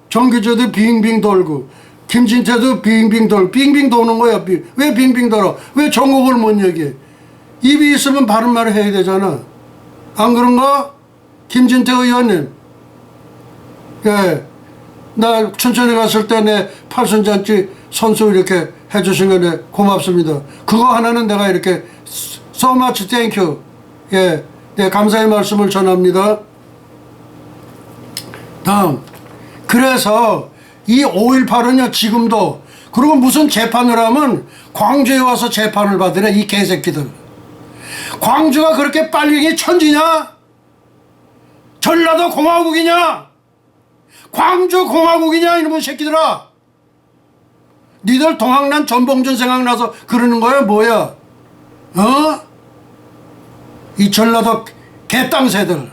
S1: 정규조도 빙빙 돌고 김진태도 빙빙 도는 거야. 왜 빙빙 돌아? 왜 정곡을 못 얘기해? 입이 있으면 바른 말을 해야 되잖아. 안 그런가? 김진태 의원님. 예. 나 춘천에 갔을 때 내 팔순잔치 선수 이렇게 해주신 거네. 고맙습니다. 그거 하나는 내가 이렇게 so much thank you. 예, 네, 감사의 말씀을 전합니다. 다음. 그래서 이 5.18은요, 지금도, 그리고 무슨 재판을 하면 광주에 와서 재판을 받으래, 이 개새끼들. 광주가 그렇게 빨갱이 천지냐? 전라도 공화국이냐? 광주 공화국이냐? 이놈의 새끼들아. 니들 동학난 전봉준 생각나서 그러는 거야, 뭐야? 어? 이 전라도 개땅새들,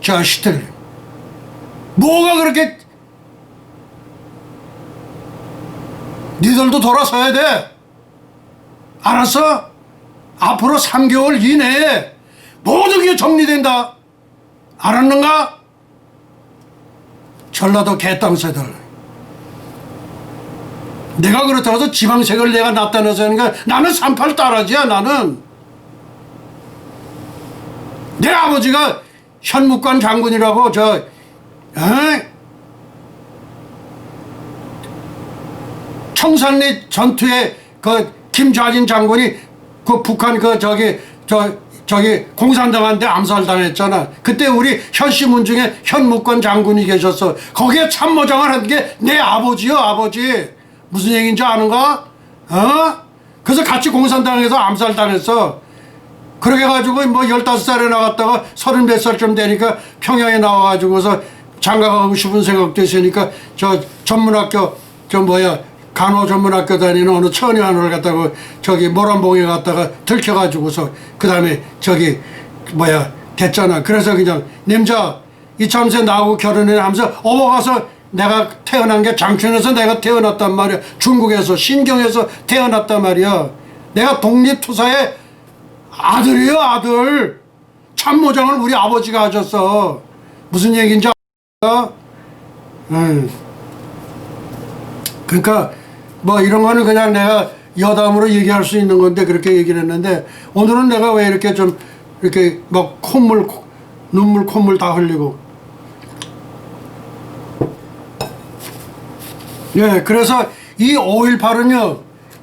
S1: 자식들. 뭐가 그렇게, 니들도 돌아서야 돼. 알았어? 앞으로 3개월 이내에 모든 게 정리된다. 알았는가? 전라도 개땅새들. 내가 그렇다고 지방색을 내가 나타내서 하는 게, 나는 38 따라지야. 나는 내 아버지가 현묵관 장군이라고 청산리 전투에 그 김좌진 장군이 그 북한 저기 공산당한테 암살당했잖아. 그때 우리 현시문 중에 현묵관 장군이 계셨어. 거기에 참모장을 한 게 내 아버지요, 아버지. 무슨 얘기인지 아는가? 그래서 같이 공산당에서 암살당했어. 그렇게 해가지고 뭐 15살에 나갔다가 30몇 살쯤 되니까 평양에 나와가지고서 장가가고 싶은 생각도 있으니까 전문학교 간호 전문학교 다니는 어느 처녀한을 갖다가 모란봉에 갔다가 들켜가지고서 그 다음에 됐잖아. 그래서 그냥 님자 이참새 나하고 결혼해 하면서 어머가서 내가 태어난 게 장춘에서 내가 태어났단 말이야. 중국에서 신경에서 태어났단 말이야. 내가 독립투사의 아들이요, 아들. 참모장을 우리 아버지가 하셨어. 무슨 얘기인지 알아? 그러니까 뭐 이런 거는 그냥 내가 여담으로 얘기할 수 있는 건데 그렇게 얘기를 했는데, 오늘은 내가 왜 이렇게 좀 이렇게 막 눈물 콧물 다 흘리고. 예, 그래서 이 5.18은요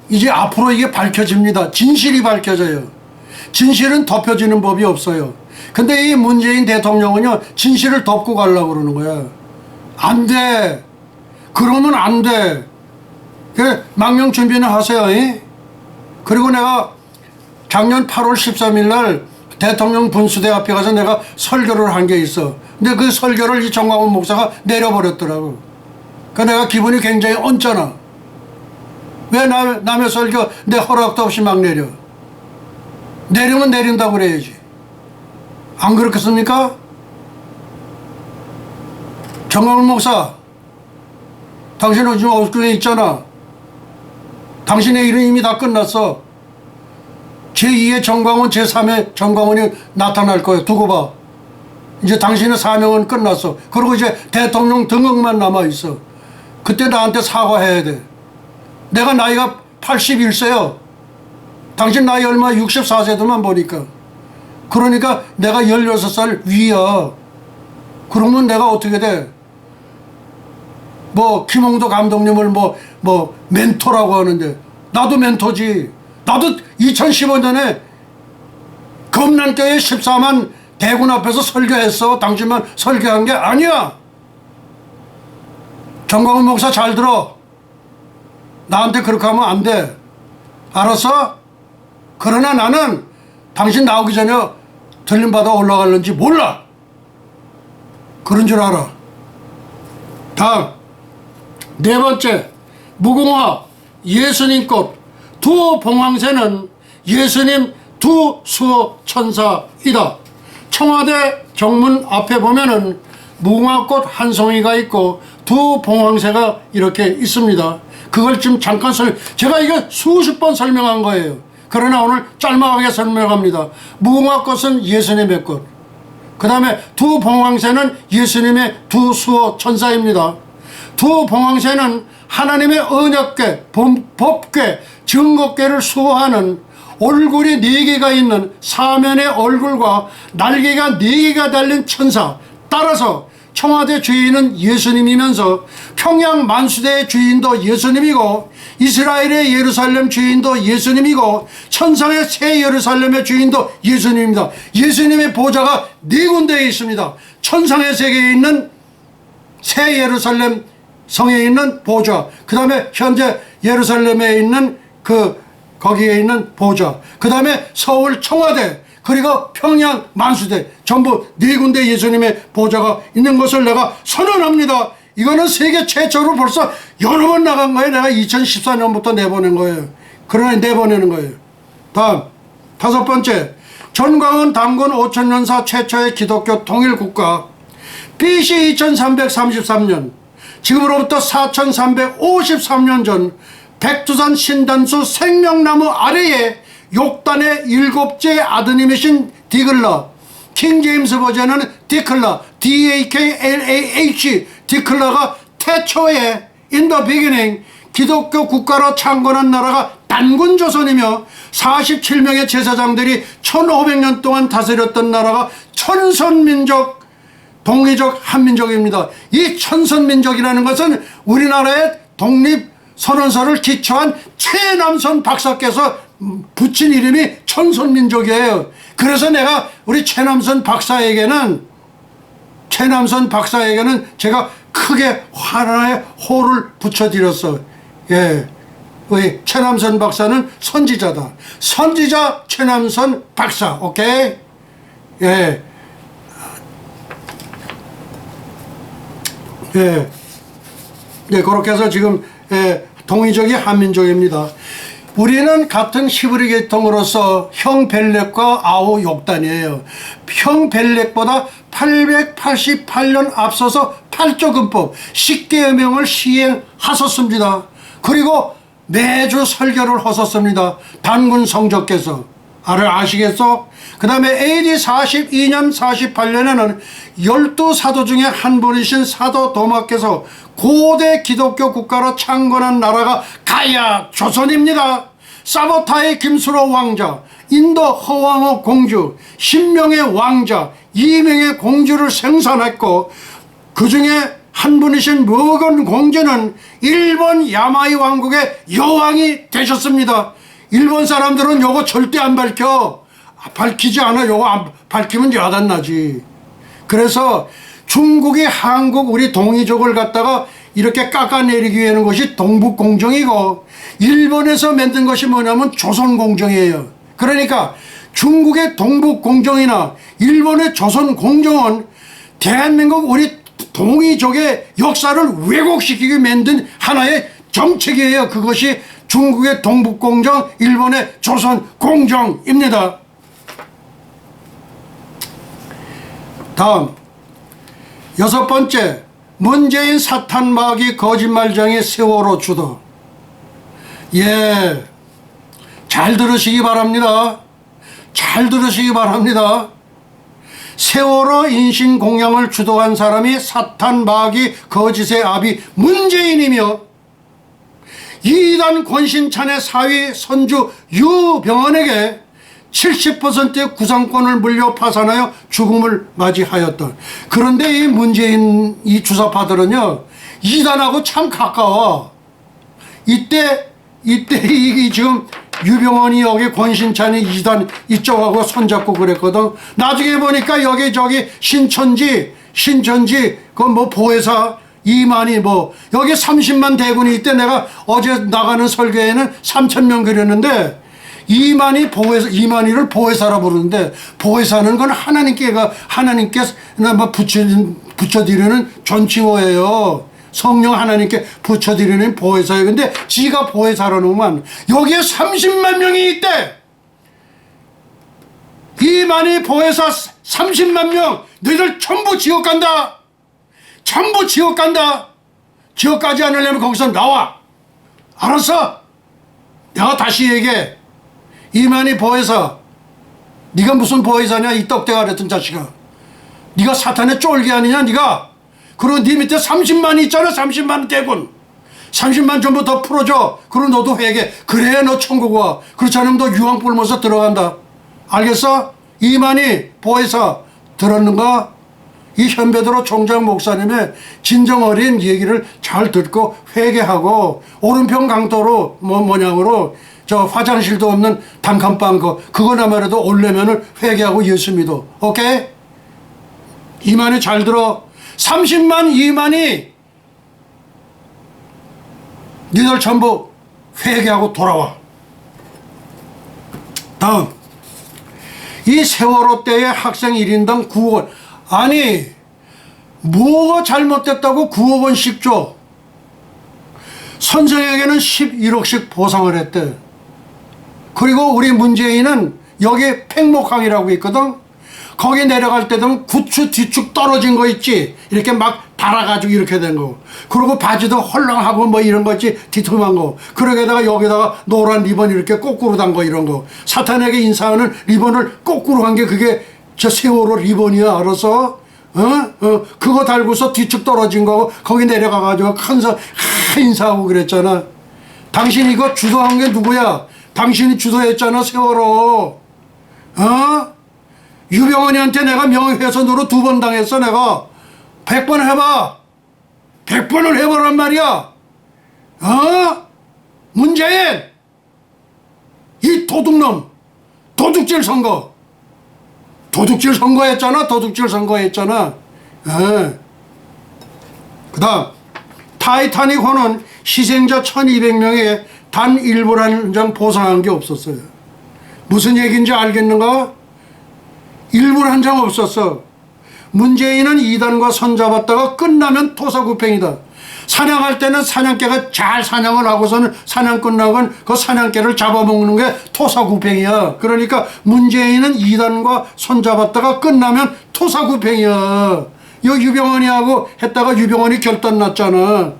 S1: 이제 앞으로 이게 밝혀집니다. 진실이 밝혀져요. 진실은 덮여지는 법이 없어요. 근데 이 문재인 대통령은요 진실을 덮고 가려고 그러는 거야. 안 돼. 그러면 안 돼. 그래, 망명 준비는 하세요. 그리고 내가 작년 8월 13일 날 대통령 분수대 앞에 가서 내가 설교를 한 게 있어. 근데 그 설교를 이 정광훈 목사가 내려버렸더라고. 그러니까 내가 기분이 굉장히 얹잖아. 왜 남의 설교 내 허락도 없이 막 내려. 내리면 내린다고 그래야지. 안 그렇겠습니까? 정광훈 목사, 당신은 지금 어깨에 있잖아. 당신의 일은 이미 다 끝났어. 제2의 정광훈, 제3의 정광훈이 나타날 거야. 두고 봐. 이제 당신의 사명은 끝났어. 그리고 이제 대통령 등극만 남아있어. 그때 나한테 사과해야 돼. 내가 나이가 81세요. 당신 나이 얼마? 64세도만 보니까. 그러니까 내가 16살 위야. 그러면 내가 어떻게 돼? 뭐 김홍도 감독님을 뭐 멘토라고 하는데, 나도 멘토지. 나도 2015년에 검난교회 14만 대군 앞에서 설교했어. 당신만 설교한 게 아니야. 정광훈 목사 잘 들어. 나한테 그렇게 하면 안 돼. 알았어? 그러나 나는 당신 나오기 전에 들림받아 올라갈는지 몰라. 그런 줄 알아. 다음, 네 번째, 무궁화 예수님꽃 두 봉황새는 예수님 두 수호 천사이다. 청와대 정문 앞에 보면은 무궁화꽃 한 송이가 있고 두 봉황새가 이렇게 있습니다. 그걸 지금 잠깐 제가 이거 수십 번 설명한 거예요. 그러나 오늘 짤막하게 설명합니다. 무궁화꽃은 예수님의 꽃, 그 다음에 두 봉황새는 예수님의 두 수호 천사입니다. 두 봉황새는 하나님의 언약궤, 법궤, 증거궤를 수호하는 얼굴이 4개가 있는 사면의 얼굴과 날개가 4개가 달린 천사, 따라서 청와대 주인은 예수님이면서 평양 만수대의 주인도 예수님이고 이스라엘의 예루살렘 주인도 예수님이고 천상의 새 예루살렘의 주인도 예수님입니다. 예수님의 보좌가 네 군데에 있습니다. 천상의 세계에 있는 새 예루살렘 성에 있는 보좌, 그 다음에 현재 예루살렘에 있는 거기에 있는 보좌, 그 다음에 서울 청와대, 그리고 평양 만수대, 전부 네 군데 예수님의 보좌가 있는 것을 내가 선언합니다. 이거는 세계 최초로 벌써 여러 번 나간 거예요. 내가 2014년부터 내보낸 거예요. 그러나 내보내는 거예요. 다음, 다섯 번째, 전광훈 단군 5000년사 최초의 기독교 통일국가, BC 2333년, 지금으로부터 4353년 전 백두산 신단수 생명나무 아래에 욕단의 일곱째 아드님이신 디글라, 킹제임스 버전은 디클라, D-A-K-L-A-H, 디클라가 태초에 in the beginning 기독교 국가로 창건한 나라가 단군조선이며 47명의 제사장들이 1500년 동안 다스렸던 나라가 천선민족, 독립적 한민족입니다. 이 천선민족이라는 것은 우리나라의 독립선언서를 기초한 최남선 박사께서 붙인 이름이 천선민족이에요. 그래서 내가 우리 최남선 박사에게는 제가 크게 하나의 호를 붙여드렸어. 예, 우리 최남선 박사는 선지자다. 선지자 최남선 박사. 오케이? 예. 예. 예, 그렇게 해서 지금 동의적이 한민족입니다. 우리는 같은 히브리 계통으로서 형 벨렉과 아우 욕단이에요. 형 벨렉보다 888년 앞서서 8조근법 10계명을 시행하셨습니다. 그리고 매주 설교를 하셨습니다. 단군 성적께서. 아시겠어? 그 다음에 AD 42년 48년에는 12사도 중에 한 분이신 사도 도마께서 고대 기독교 국가로 창건한 나라가 가야 조선입니다. 사보타의 김수로 왕자, 인도 허왕호 공주, 10명의 왕자, 2명의 공주를 생산했고 그 중에 한 분이신 머건 공주는 일본 야마이 왕국의 여왕이 되셨습니다. 일본 사람들은 요거 절대 안 밝히지 않아. 요거 안 밝히면 야단나지. 그래서 중국이 한국 우리 동이족을 갖다가 이렇게 깎아내리기 위한 것이 동북공정이고 일본에서 만든 것이 뭐냐면 조선공정이에요. 그러니까 중국의 동북공정이나 일본의 조선공정은 대한민국 우리 동이족의 역사를 왜곡시키기 만든 하나의 정책이에요. 그것이 중국의 동북공정, 일본의 조선공정입니다. 다음, 여섯 번째, 문재인 사탄 마귀 거짓말쟁이 세월호 주도. 예, 잘 들으시기 바랍니다. 잘 들으시기 바랍니다. 세월호 인신 공양을 주도한 사람이 사탄 마귀 거짓의 아비 문재인이며 이단 권신찬의 사위 선주 유병헌에게 70%의 구상권을 물려 파산하여 죽음을 맞이하였다. 그런데 이 문재인 이 주사파들은요 이단하고 참 가까워. 이때 이 지금 유병헌이 여기 권신찬이 이단 이쪽하고 손잡고 그랬거든. 나중에 보니까 여기 저기 신천지 그 뭐 보혜사 이만희 뭐 여기 30만 대군이 있대. 내가 어제 나가는 설교에는 3,000명 그렸는데 이만희를 보혜사라 부르는데 보혜사는 건 하나님께서 붙여드리는 존칭어예요. 성령 하나님께 붙여드리는 보혜사예요. 근데 지가 보혜사라 놓으면 여기에 30만 명이 있대. 이만희 보혜사 30만 명 너희들 전부 지옥 간다. 전부 지옥 간다. 지옥 가지 않으려면 거기서 나와. 알았어? 내가 다시 얘기해. 이만희 보혜사, 네가 무슨 보혜사냐 이 떡대가 그랬던 자식아. 네가 사탄의 쫄기 아니냐 네가. 그리고 네 밑에 30만이 있잖아. 30만 대군 30만 전부 더 풀어줘. 그리고 너도 회개. 그래야 너 천국 와. 그렇지 않으면 너 유황 뿔면서 들어간다. 알겠어? 이만희 보혜사 들었는가? 이 현배도로 총장 목사님의 진정 어린 얘기를 잘 듣고 회개하고 오른편 강도로 모양으로 저 화장실도 없는 단칸방 그거나마라도 올려면은 회개하고 예수 믿어. 오케이? 이만희 잘 들어. 30만 이만희 니들 전부 회개하고 돌아와. 다음, 이 세월호 때의 학생 1인당 9억 원. 아니 뭐가 잘못됐다고 9억 원씩 줘. 선생에게는 11억씩 보상을 했대. 그리고 우리 문재인은 여기 팽목항이라고 있거든. 거기 내려갈 때 되면 구추 뒤축 떨어진 거 있지. 이렇게 막 달아가지고 이렇게 된 거. 그리고 바지도 헐렁하고 뭐 이런 거 있지. 뒤통한 거. 그러게다가 여기다가 노란 리본 이렇게 거꾸로 단 거 이런 거. 사탄에게 인사하는 리본을 거꾸로 한 게 그게 저 세월호 리본이야. 알았어? 그거 달고서 뒤축 떨어진 거 거기 내려가가지고 인사하고 그랬잖아. 당신 이거 주도한 게 누구야? 당신이 주도했잖아 세월호. 유병헌이한테 내가 명예훼손으로 2번 당했어. 내가 100번 해봐. 100번을 해보란 말이야. 문재인 이 도둑놈 도둑질 선거 했잖아. 도둑질 선거했잖아. 그 다음 타이타닉호는 희생자 1200명에 단 1불 한 장 보상한 게 없었어요. 무슨 얘기인지 알겠는가? 1불 한 장 없었어. 문재인은 2단과 손잡았다가 끝나면 토사구팽이다. 사냥할 때는 사냥개가 잘 사냥을 하고서는 사냥 끝나면 그 사냥개를 잡아먹는 게 토사구팽이야. 그러니까 문재인은 2단과 손잡았다가 끝나면 토사구팽이야. 요 유병헌이하고 했다가 유병헌이 결단 났잖아.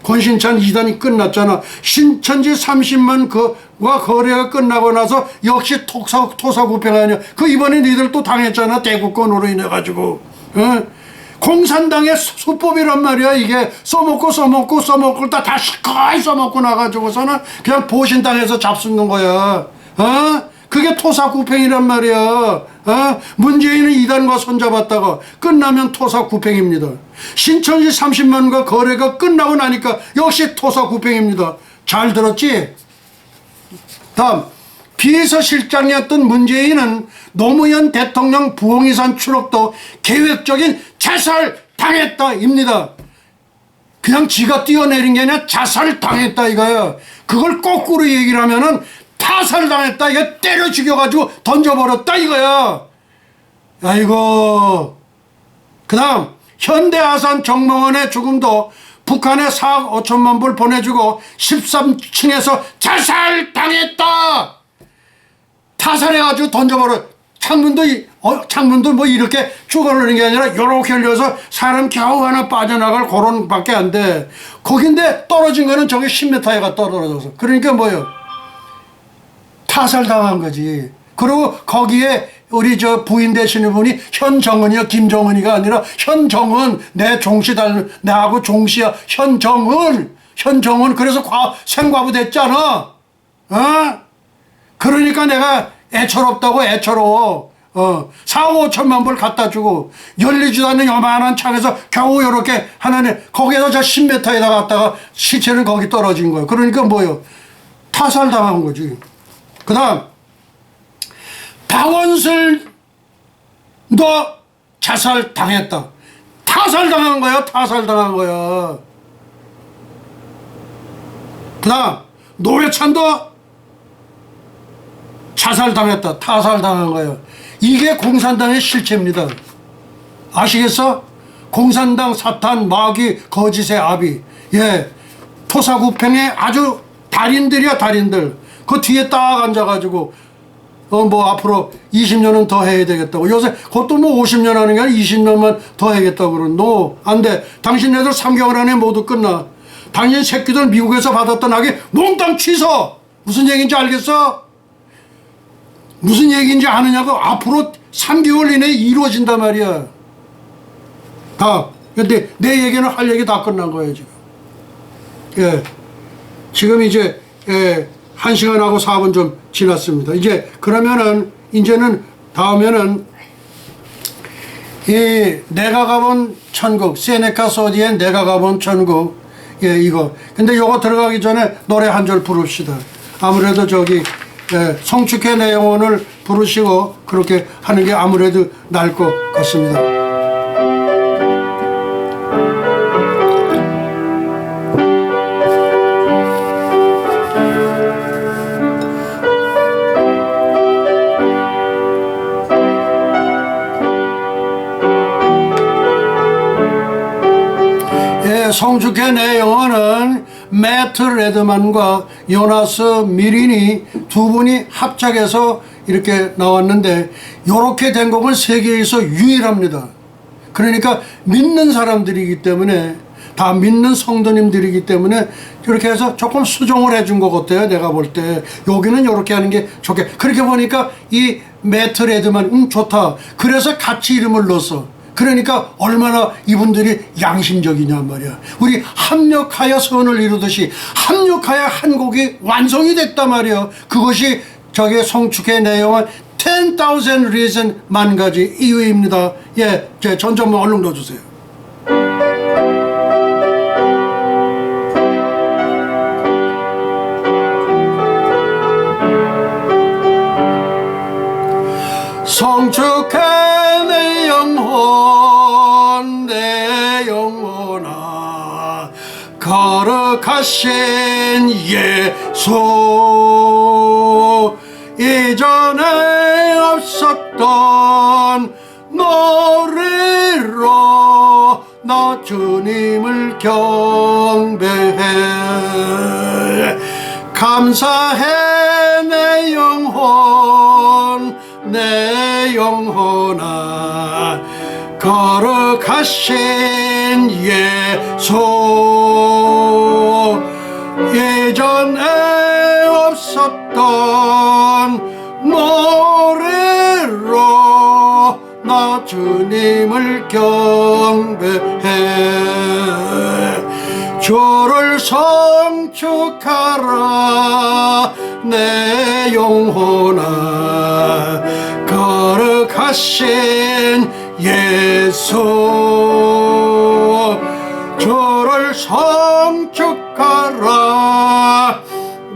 S1: 권신찬 2단이 끝났잖아. 신천지 30만 그와 거래가 끝나고 나서 역시 토사구팽 아니야. 그 이번에 니들 또 당했잖아. 대구권으로 인해가지고. 공산당의 수법이란 말이야. 이게 써먹고 다 시커이 써먹고 나가지고서는 그냥 보신당에서 잡수는 거야. 그게 토사구팽이란 말이야. 문재인은 2단과 손잡았다가 끝나면 토사구팽입니다. 신천지 30만과 거래가 끝나고 나니까 역시 토사구팽입니다. 잘 들었지? 다음, 비서실장이었던 문재인은 노무현 대통령 부엉이산 추록도 계획적인 자살당했다입니다. 그냥 지가 뛰어내린 게 아니라 자살당했다 이거야. 그걸 거꾸로 얘기를 하면은 타살당했다. 이거 때려 죽여가지고 던져버렸다 이거야. 아이고. 그 다음 현대아산 정몽원의 죽음도 북한에 4억 5천만 불 보내주고 13층에서 자살당했다. 타살해가지고 던져버려. 창문도 뭐 이렇게 쭉 올리는 게 아니라 요렇게 열려서 사람 겨우 하나 빠져나갈 그런 밖에 안 돼. 거긴데 떨어진 거는 저기 10m에 가 떨어져서. 그러니까 뭐요? 타살당한 거지. 그리고 거기에 우리 저 부인 되시는 분이 현정은이요, 김정은이가 아니라 현정은. 내 종씨 나하고 종씨야. 현정은. 그래서 생과부 됐잖아. 그러니까 내가 애처롭다고. 애처로워. 4억 5천만 불 갖다 주고 열리지도 않는 요만한 창에서 겨우 요렇게 하나는 거기에서 저 10m에다 갔다가 시체는 거기 떨어진 거야. 그러니까 뭐요? 타살당한 거지. 그 다음 박원순 너 자살당했다. 타살당한 거야. 타살당한 거야. 그 다음 노회찬도 자살당했다. 타살당한 거야. 이게 공산당의 실체입니다. 아시겠어? 공산당 사탄 마귀 거짓의 아비. 예, 토사구팽의 아주 달인들이야. 달인들. 그 뒤에 딱 앉아가지고 뭐 앞으로 20년은 더 해야 되겠다고. 요새 그것도 뭐 50년 하는 게 아니라 20년만 더 해야겠다고 그러는. 노, 안 돼. 당신네들 3개월 안에 모두 끝나. 당신 새끼들 미국에서 받았던 학위 몽땅 취소. 무슨 얘기인지 알겠어? 무슨 얘기인지 아느냐고. 앞으로 3개월 이내에 이루어진단 말이야. 다. 근데 내 얘기는 할 얘기 다 끝난 거예요 지금. 예. 지금 이제 1시간하고 4분 좀 지났습니다. 이제 그러면은 이제는 다음에는 이 내가 가본 천국, 세네카 소디의 내가 가본 천국, 예, 이거. 근데 요거 들어가기 전에 노래 한 절 부릅시다. 아무래도 저기 성축회 내 영혼을 부르시고 그렇게 하는 게 아무래도 나을 것 같습니다. 성축회 내 영혼은 매트 레드만과 요나스 미린이 두 분이 합작해서 이렇게 나왔는데, 이렇게 된 곡은 세계에서 유일합니다. 그러니까 믿는 사람들이기 때문에, 다 믿는 성도님들이기 때문에 이렇게 해서 조금 수정을 해준 것 같아요. 내가 볼 때 여기는 이렇게 하는 게 좋게, 그렇게 보니까 이 매트 레드만 좋다, 그래서 같이 이름을 넣었어. 그러니까 얼마나 이분들이 양심적이냐 말이야. 우리 합력하여 선을 이루듯이 합력하여 한 곡이 완성이 됐단 말이야. 그것이 저게 성축의 내용은 10,000 reason, 만 가지 이유입니다. 예, 제 전전만 얼른 넣어주세요. 성축해 내 영혼, 내 영혼아, 거룩하신 예수, 이전에 없었던 노래로 나 주님을 경배해. 감사해 내 영혼, 내 영혼아, 거룩하신 예수, 예전에 없었던 노래로 나 주님을 경배해. 주를 성축하라 내 영혼아, 거룩하신 예수, 주를 성축하라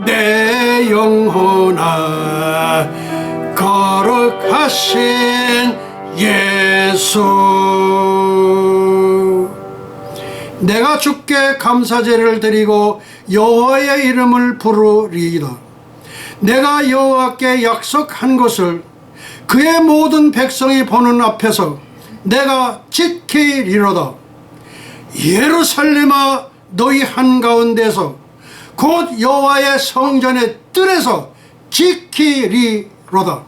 S1: 내 영혼아, 거룩하신 예수. 내가 주께 감사제를 드리고 여호와의 이름을 부르리이다. 내가 여호와께 약속한 것을 그의 모든 백성이 보는 앞에서 내가 지키리로다. 예루살렘아, 너희 한가운데서 곧 여호와의 성전의 뜰에서 지키리로다.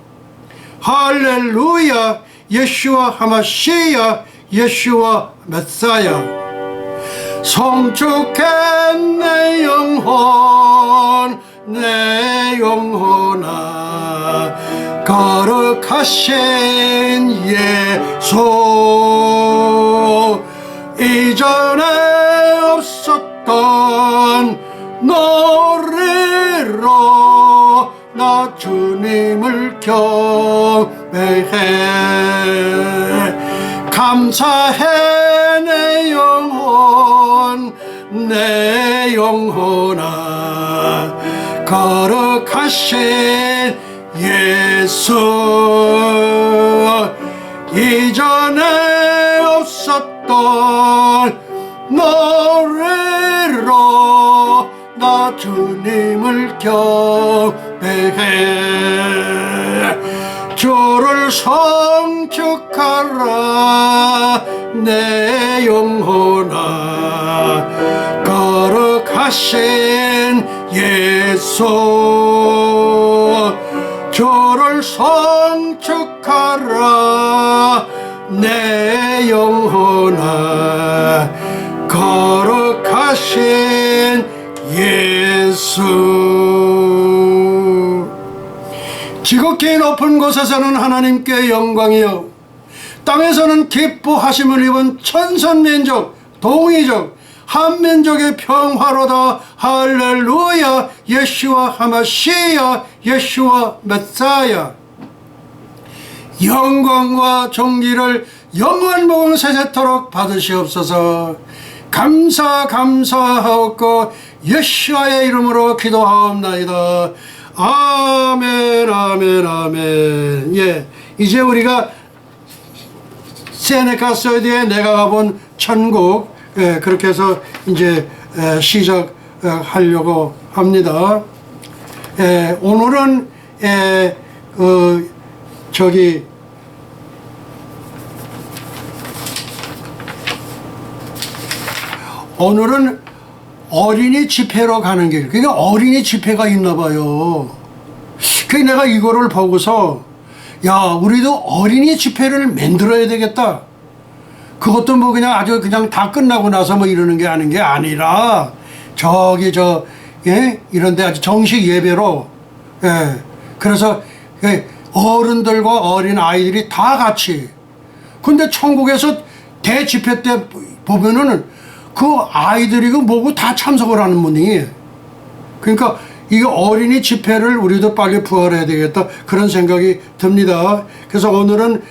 S1: 할렐루야. 예슈와 하마시야, 예슈와 메사야. 성축해 내 영혼, 내 영혼아, 거룩하신 예수, 이전에 없었던 노래로 나 주님을 경배해. 감사해 내 영혼, 내 영혼아, 거룩하신 예수, 이전에 없었던 노래로 나 주님을 경배해. 주를 성축하라 내 영혼아, 거룩하신 예수, 주를 성축하라 내 영혼아, 거룩하신 예수. 지극히 높은 곳에서는 하나님께 영광이요, 땅에서는 기뻐하심을 입은 천선민족, 동이족, 한민족의 평화로다. 할렐루야. 예슈와 하마시야, 예슈와 메사야. 영광과 존귀를 영원 복음 세세토록 받으시옵소서. 감사하옵고 예수와의 이름으로 기도하옵나이다. 아멘 아멘 아멘. 예, 이제 우리가 세네카 소이드에 내가 가본 천국, 예, 그렇게 해서 이제 시작하려고 합니다. 예, 오늘은 오늘은 어린이 집회로 가는 길. 그러니까 어린이 집회가 있나 봐요. 그래서 내가 이거를 보고서 야, 우리도 어린이 집회를 만들어야 되겠다. 그것도 뭐 그냥 아주 그냥 다 끝나고 나서 뭐 이러는 게 아닌 게 아니라 저기 예? 이런데 아주 정식 예배로, 예. 그래서 어른들과 어린 아이들이 다 같이. 근데 천국에서 대집회 때 보면은 그 아이들이고 뭐고 다 참석을 하는 분이. 그러니까 이 어린이 집회를 우리도 빨리 부활해야 되겠다, 그런 생각이 듭니다. 그래서 오늘은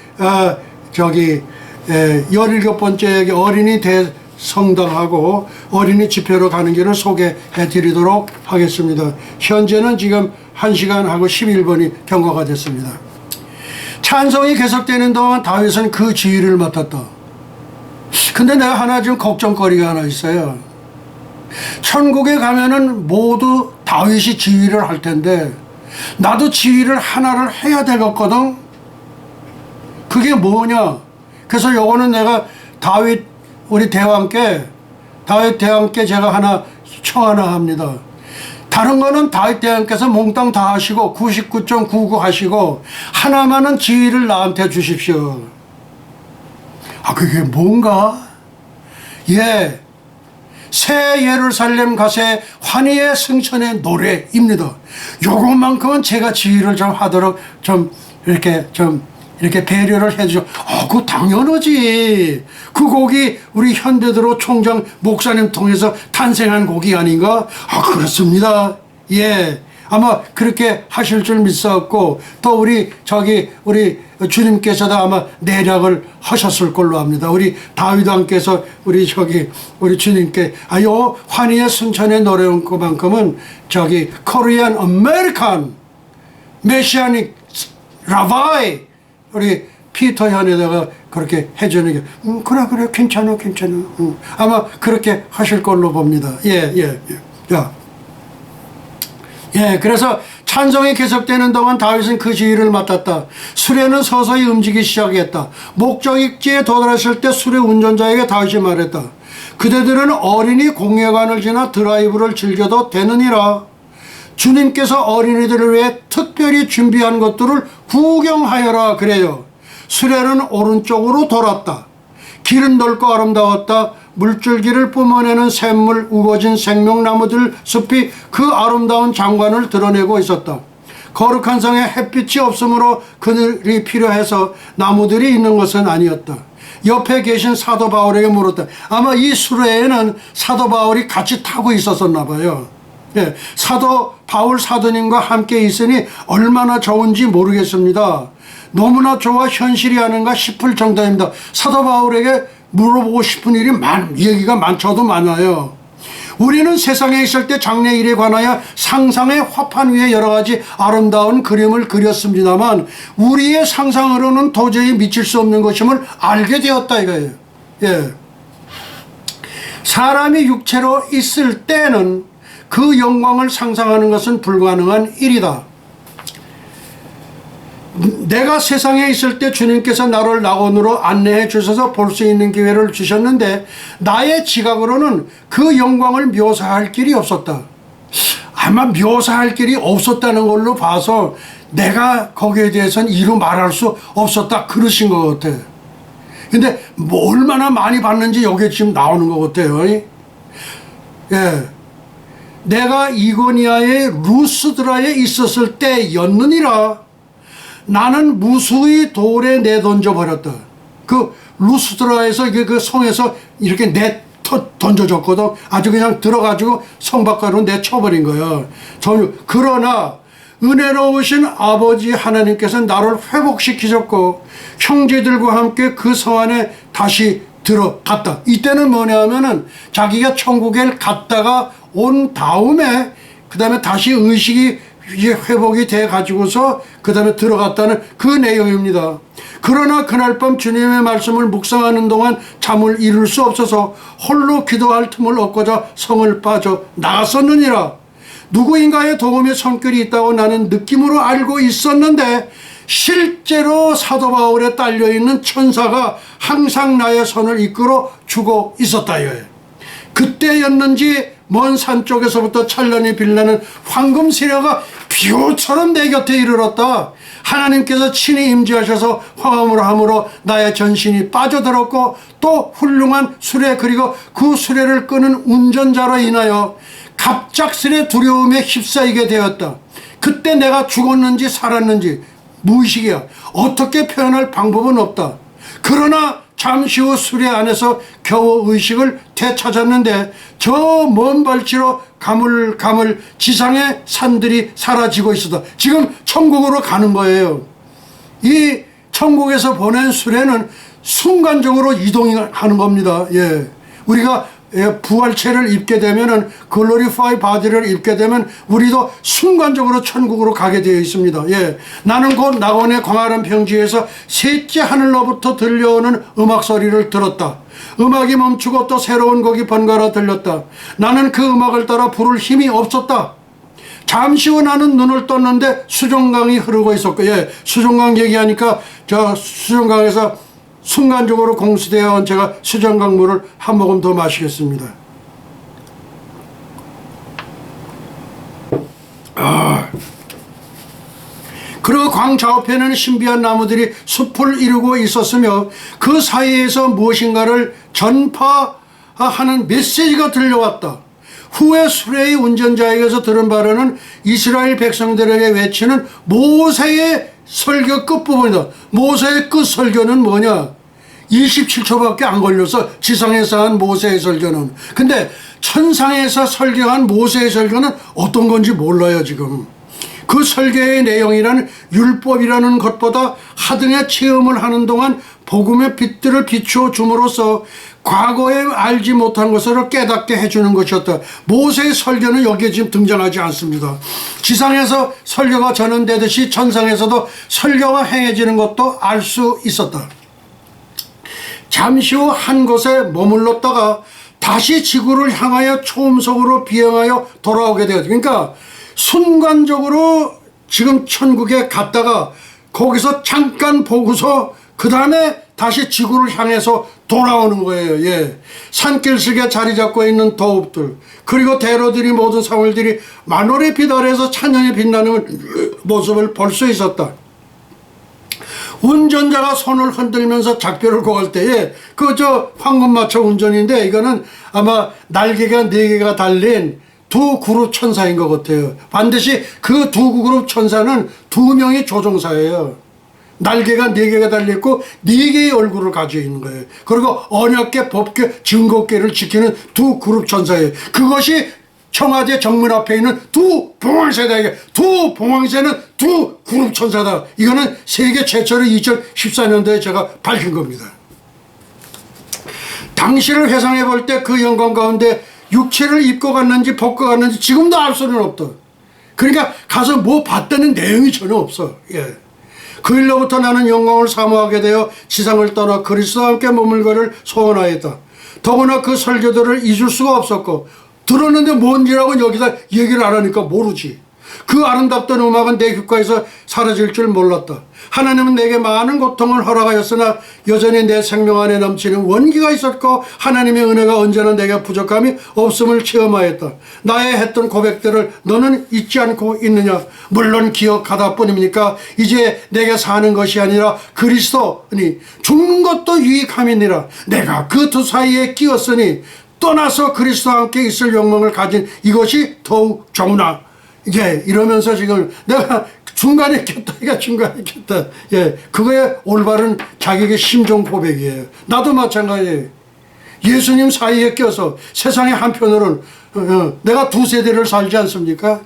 S1: 17번째 어린이 대성당하고 어린이 집회로 가는 길을 소개해 드리도록 하겠습니다. 현재는 지금 1시간하고 11분이 경과가 됐습니다. 찬송이 계속되는 동안 다윗은 그 지휘를 맡았다. 근데 내가 하나 좀 걱정거리가 하나 있어요. 천국에 가면은 모두 다윗이 지휘를 할 텐데 나도 지휘를 하나를 해야 되겠거든. 그게 뭐냐? 그래서 요거는 내가 우리 대왕께 제가 하나 청하나 합니다. 다른 거는 다윗 대왕께서 몽땅 다 하시고 99.99 하시고 하나만은 지휘를 나한테 주십시오. 아, 그게 뭔가? 예, 새 예루살렘 가세 환희의 승천의 노래입니다. 요것만큼은 제가 지휘를 좀 하도록 이렇게 배려를 해주죠. 그거 당연하지. 그 곡이 우리 현대드로 총장 목사님 통해서 탄생한 곡이 아닌가? 그렇습니다. 예, 아마 그렇게 하실 줄 믿었고, 또 우리 주님께서도 아마 내략을 하셨을 걸로 합니다. 우리 다윗 왕께서 우리 주님께 요 환희의 승천의 노래인 것만큼은 코리안 아메리칸 메시아닉 라바이 우리 피터 현에다가 그렇게 해주는 게 그래 괜찮아. 아마 그렇게 하실 걸로 봅니다. 예. 그래서 찬송이 계속되는 동안 다윗은 그 지휘를 맡았다. 수레는 서서히 움직이기 시작했다. 목적지에 도달했을 때 수레 운전자에게 다윗이 말했다. 그대들은 어린이 공예관을 지나 드라이브를 즐겨도 되느니라. 주님께서 어린이들을 위해 특별히 준비한 것들을 구경하여라. 그래요. 수레는 오른쪽으로 돌았다. 길은 넓고 아름다웠다. 물줄기를 뿜어내는 샘물, 우거진 생명나무들 숲이 그 아름다운 장관을 드러내고 있었다. 거룩한 성에 햇빛이 없으므로 그늘이 필요해서 나무들이 있는 것은 아니었다. 옆에 계신 사도 바울에게 물었다. 아마 이 수레에는 사도 바울이 같이 타고 있었나 봐요. 예, 사도 바울 사도님과 함께 있으니 얼마나 좋은지 모르겠습니다. 너무나 좋아 현실이 아닌가 싶을 정도입니다. 사도 바울에게 물어보고 싶은 얘기가 저도 많아요. 우리는 세상에 있을 때 장래 일에 관하여 상상의 화판 위에 여러 가지 아름다운 그림을 그렸습니다만 우리의 상상으로는 도저히 미칠 수 없는 것임을 알게 되었다 이거예요. 예. 사람이 육체로 있을 때는 그 영광을 상상하는 것은 불가능한 일이다. 내가 세상에 있을 때 주님께서 나를 낙원으로 안내해 주셔서 볼 수 있는 기회를 주셨는데 나의 지각으로는 그 영광을 묘사할 길이 없었다. 아마 묘사할 길이 없었다는 걸로 봐서 내가 거기에 대해서는 이루 말할 수 없었다 그러신 것 같아. 근데 뭐 얼마나 많이 봤는지 여기에 지금 나오는 것 같아요. 예. 내가 이고니아의 루스드라에 있었을 때였느니라. 나는 무수히 돌에 내던져 버렸다. 그 루스드라에서 그 성에서 이렇게 던져졌거든. 아주 그냥 들어가지고 성 밖으로 내쳐버린 거야. 그러나 은혜로우신 아버지 하나님께서 나를 회복시키셨고 형제들과 함께 그 성 안에 다시 들어갔다. 이때는 뭐냐 하면은 자기가 천국에 갔다가 온 다음에 그 다음에 다시 의식이 이제 회복이 돼 가지고서 그 다음에 들어갔다는 그 내용입니다. 그러나 그날 밤 주님의 말씀을 묵상하는 동안 잠을 이룰 수 없어서 홀로 기도할 틈을 얻고자 성을 빠져 나갔었느니라. 누구인가의 도움의 성격이 있다고 나는 느낌으로 알고 있었는데 실제로 사도 바울에 딸려있는 천사가 항상 나의 손을 이끌어 주고 있었다 이거예요. 그때였는지 먼 산 쪽에서부터 찬란히 빛나는 황금 세례가 비호처럼 내 곁에 이르렀다. 하나님께서 친히 임재하셔서 화음으로 함으로 나의 전신이 빠져들었고 또 훌륭한 수레 그리고 그 수레를 끄는 운전자로 인하여 갑작스레 두려움에 휩싸이게 되었다. 그때 내가 죽었는지 살았는지 무의식이야. 어떻게 표현할 방법은 없다. 그러나 잠시 후 수레 안에서 겨우 의식을 되찾았는데 저 먼 발치로 가물가물 지상의 산들이 사라지고 있었다. 지금 천국으로 가는 거예요. 이 천국에서 보낸 수레는 순간적으로 이동하는 겁니다. 예. 우리가 부활체를 입게 되면은 글로리파이 바디를 입게 되면 우리도 순간적으로 천국으로 가게 되어 있습니다. 예. 나는 곧 낙원의 광활한 평지에서 셋째 하늘로부터 들려오는 음악 소리를 들었다. 음악이 멈추고 또 새로운 곡이 번갈아 들렸다. 나는 그 음악을 따라 부를 힘이 없었다. 잠시 후 나는 눈을 떴는데 수정강이 흐르고 있었고, 예. 수정강 얘기하니까 저 수정강에서 순간적으로 공수되어 온 제가 수정강 물을 한 모금 더 마시겠습니다. 그리고 광 좌우편에는 신비한 나무들이 숲을 이루고 있었으며 그 사이에서 무엇인가를 전파하는 메시지가 들려왔다. 후에 수레의 운전자에게서 들은 바로는 이스라엘 백성들에게 외치는 모세의 설교 끝부분이다. 모세의 끝 설교는 뭐냐? 27초밖에 안 걸려서 지상에서 한 모세의 설교는. 근데 천상에서 설교한 모세의 설교는 어떤 건지 몰라요 지금. 그 설교의 내용이라는 율법이라는 것보다 하등의 체험을 하는 동안 복음의 빛들을 비추어 줌으로써 과거에 알지 못한 것을 깨닫게 해주는 것이었다. 모세의 설교는 여기에 지금 등장하지 않습니다. 지상에서 설교가 전환되듯이 천상에서도 설교가 행해지는 것도 알 수 있었다. 잠시 후 한 곳에 머물렀다가 다시 지구를 향하여 초음속으로 비행하여 돌아오게 되었다. 그러니까 순간적으로 지금 천국에 갔다가 거기서 잠깐 보고서 그 다음에 다시 지구를 향해서 돌아오는 거예요. 예. 산길속에 자리 잡고 있는 도읍들 그리고 대로들이 모든 사물들이 만월의 빛 아래에서 찬연히 빛나는 모습을 볼 수 있었다. 운전자가 손을 흔들면서 작별을 고할 때에 그 황금마차 운전인데 이거는 아마 날개가 4개가 달린 두 그룹 천사인 것 같아요. 반드시 그 두 그룹 천사는 2명이 조종사예요. 날개가 4개가 달려있고 4개의 얼굴을 가지고 있는 거예요. 그리고 언약계, 법계, 증거계를 지키는 두 그룹 천사예요. 그것이 청와대 정문 앞에 있는 두 봉황새다. 두 봉황새는 두 그룹 천사다. 이거는 세계 최초로 2014년도에 제가 밝힌 겁니다. 당시를 회상해 볼 때 그 영광 가운데 육체를 입고 갔는지 벗고 갔는지 지금도 알 수는 없다. 그러니까 가서 뭐 봤다는 내용이 전혀 없어. 예. 그 일로부터 나는 영광을 사모하게 되어 지상을 떠나 그리스도와 함께 머물거를 소원하였다. 더구나 그 설교들을 잊을 수가 없었고 들었는데 뭔지라고 여기다 얘기를 안 하니까 모르지. 그 아름답던 음악은 내 귓가에서 사라질 줄 몰랐다. 하나님은 내게 많은 고통을 허락하였으나 여전히 내 생명 안에 넘치는 원기가 있었고 하나님의 은혜가 언제나 내게 부족함이 없음을 체험하였다. 나의 했던 고백들을 너는 잊지 않고 있느냐? 물론 기억하다 뿐입니까? 이제 내게 사는 것이 아니라 그리스도니 죽는 것도 유익함이니라. 내가 그 두 사이에 끼었으니 떠나서 그리스도와 함께 있을 영광을 가진 이것이 더욱 좋으나. 예, 이러면서 지금 내가 중간에 켰다, 이가 중간에 켰다. 예, 그거에 올바른 자기의 심정 고백이에요. 나도 마찬가지예요. 예수님 사이에 껴서 세상의 한편으로는 내가 두 세대를 살지 않습니까?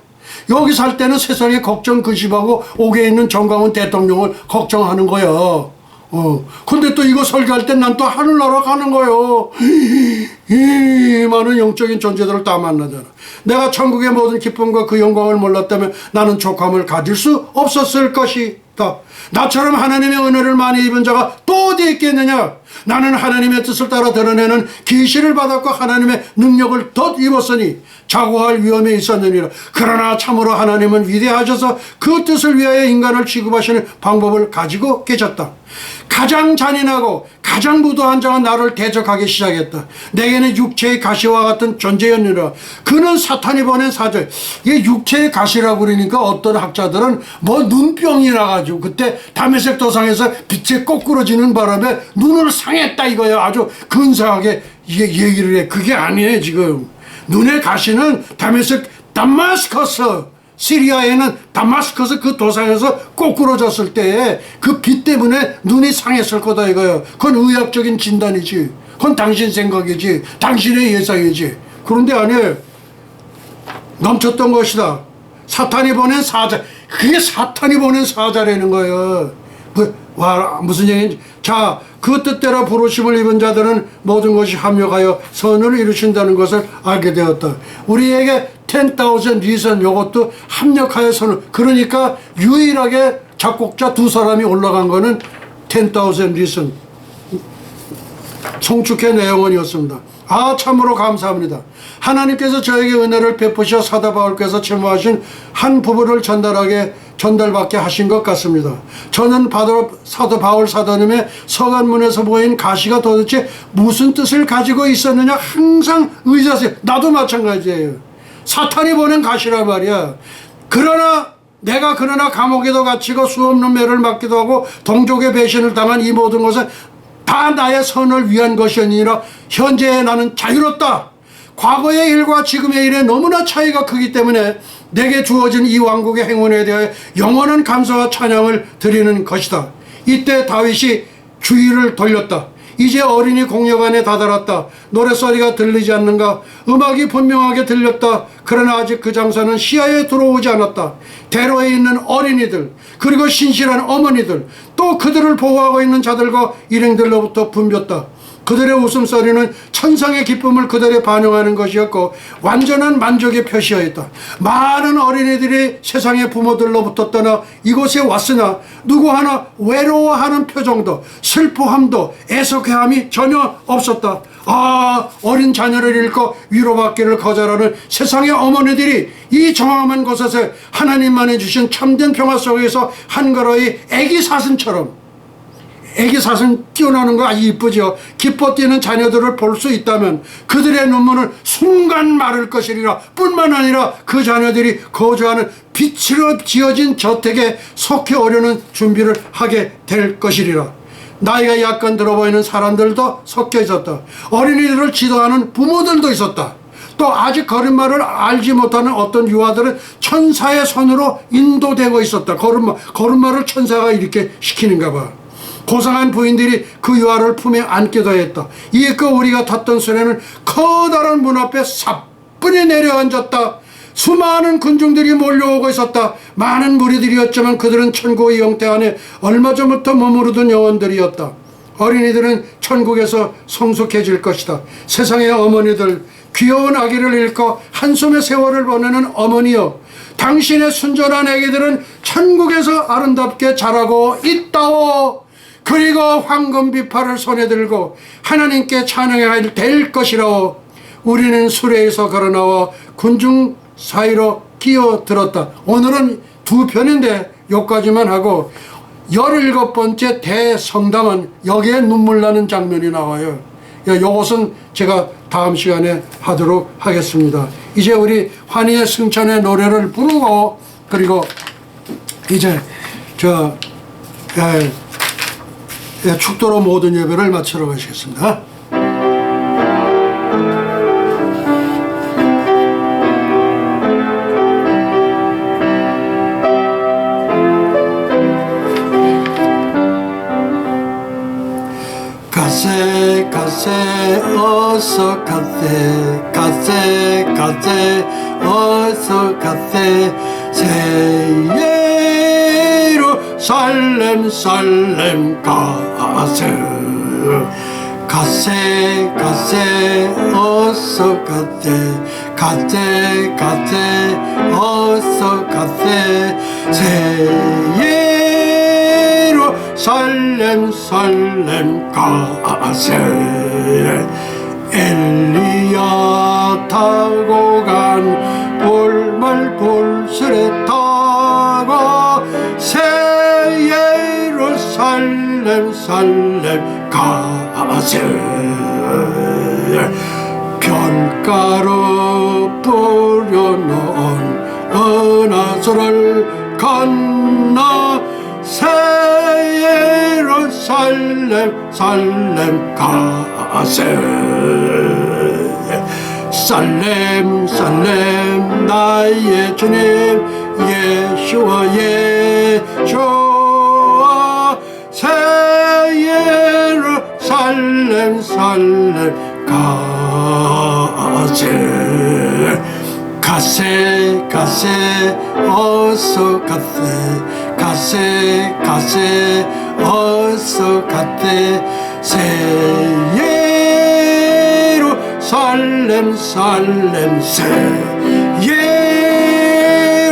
S1: 여기 살 때는 세상에 걱정 근심하고 옥에 있는 정광훈 대통령을 걱정하는 거야. 근데 또 이거 설계할 때 난 또 하늘나라 가는 거요. 이 많은 영적인 존재들을 다 만나잖아. 내가 천국의 모든 기쁨과 그 영광을 몰랐다면 나는 족함을 가질 수 없었을 것이다. 나처럼 하나님의 은혜를 많이 입은 자가 또 어디 있겠느냐. 나는 하나님의 뜻을 따라 드러내는 계시를 받았고 하나님의 능력을 덧 입었으니 자고할 위험에 있었느니라. 그러나 참으로 하나님은 위대하셔서 그 뜻을 위하여 인간을 취급하시는 방법을 가지고 계셨다. 가장 잔인하고 가장 무도한 자가 나를 대적하기 시작했다. 내게는 육체의 가시와 같은 존재였느니라. 그는 사탄이 보낸 사자. 이게 육체의 가시라고 그러니까 어떤 학자들은 뭐 눈병이 나가지고 그때 다메섹 도상에서 빛에 거꾸러지는 바람에 눈을 상했다 이거야. 아주 근사하게 얘기를 해. 그게 아니에요 지금. 눈의 가시는 다마스커스 시리아에는 다마스커스 그 도상에서 거꾸러졌을 때에 그 빛 때문에 눈이 상했을 거다 이거예요. 그건 의학적인 진단이지. 그건 당신 생각이지. 당신의 예상이지. 그런데 아니에요. 넘쳤던 것이다. 사탄이 보낸 사자. 그게 사탄이 보낸 사자라는 거예요. 무슨 얘기인지. 자, 그 뜻대로 부르심을 입은 자들은 모든 것이 합력하여 선을 이루신다는 것을 알게 되었다. 우리에게 10,000 reason 요것도 합력하여 선을. 그러니까 유일하게 작곡자 두 사람이 올라간 거는 10,000 reason. 송축회 내용원이었습니다. 참으로 감사합니다. 하나님께서 저에게 은혜를 베푸셔 사도 바울께서 채무하신 한 부분을 전달받게 하신 것 같습니다. 저는 사도 바울 사도님의 서간문에서 보인 가시가 도대체 무슨 뜻을 가지고 있었느냐 항상 의자세. 나도 마찬가지예요. 사탄이 보낸 가시란 말이야. 그러나 감옥에도 갇히고 수없는 매를 맞기도 하고 동족의 배신을 당한 이 모든 것은 다 나의 선을 위한 것이니라. 현재의 나는 자유롭다. 과거의 일과 지금의 일에 너무나 차이가 크기 때문에 내게 주어진 이 왕국의 행운에 대하여 영원한 감사와 찬양을 드리는 것이다. 이때 다윗이 주의를 돌렸다. 이제 어린이 공여관에 다다랐다. 노랫소리가 들리지 않는가? 음악이 분명하게 들렸다. 그러나 아직 그 장사는 시야에 들어오지 않았다. 대로에 있는 어린이들, 그리고 신실한 어머니들, 또 그들을 보호하고 있는 자들과 일행들로부터 붐볐다. 그들의 웃음소리는 천상의 기쁨을 그들에 반영하는 것이었고 완전한 만족의 표시였다. 많은 어린이들이 세상의 부모들로부터 떠나 이곳에 왔으나 누구 하나 외로워하는 표정도 슬퍼함도 애석해함이 전혀 없었다. 어린 자녀를 잃고 위로받기를 거절하는 세상의 어머니들이 이 정함한 곳에서 하나님만이 주신 참된 평화 속에서 한 걸어의 애기 사슴처럼, 애기 사슴 뛰어나는 거 아주 이쁘죠. 기뻐 뛰는 자녀들을 볼 수 있다면 그들의 눈물은 순간 마를 것이리라. 뿐만 아니라 그 자녀들이 거주하는 빛으로 지어진 저택에 속해 오려는 준비를 하게 될 것이리라. 나이가 약간 들어 보이는 사람들도 섞여 있었다. 어린이들을 지도하는 부모들도 있었다. 또 아직 걸음마를 알지 못하는 어떤 유아들은 천사의 손으로 인도되고 있었다. 걸음마를 천사가 이렇게 시키는가 봐. 고상한 부인들이 그 유아를 품에 안기도 했다. 이윽고 우리가 탔던 수레는 커다란 문 앞에 사뿐히 내려앉았다. 수많은 군중들이 몰려오고 있었다. 많은 무리들이었지만 그들은 천국의 영태 안에 얼마 전부터 머무르던 영혼들이었다. 어린이들은 천국에서 성숙해질 것이다. 세상의 어머니들, 귀여운 아기를 잃고 한숨의 세월을 보내는 어머니여, 당신의 순전한 아기들은 천국에서 아름답게 자라고 있다오. 그리고 황금 비파를 손에 들고 하나님께 찬양해야 될 것이라오. 우리는 수레에서 걸어나와 군중 사이로 끼어들었다. 오늘은 두 편인데 여기까지만 하고 17번째 대성당은 여기에 눈물 나는 장면이 나와요. 이것은 제가 다음 시간에 하도록 하겠습니다. 이제 우리 환희의 승천의 노래를 부르고 그리고 이제 축도로 모든 예배를 마치러 가시겠습니다. 가세 가세 어서 가세 가세 가세 어서 가세 새 예루살렘 살렘 가세 가세 가세 어서 가세 가세 가세 어서 가세 새 예루살렘 살렘 가세 엘리야 타고 간 볼말 볼술에 타고 새 예루살렘 살렘 가세 별가루 뿌려놓은 은하수를 건너 새 예루살렘 살렘 가세 살렘 살렘 나의 주님 예수와 예수와 새 예루살렘 살렘 가세 가세 가세 어서 가세 가세 가세 어서 가세 새 예루살렘 살렘 새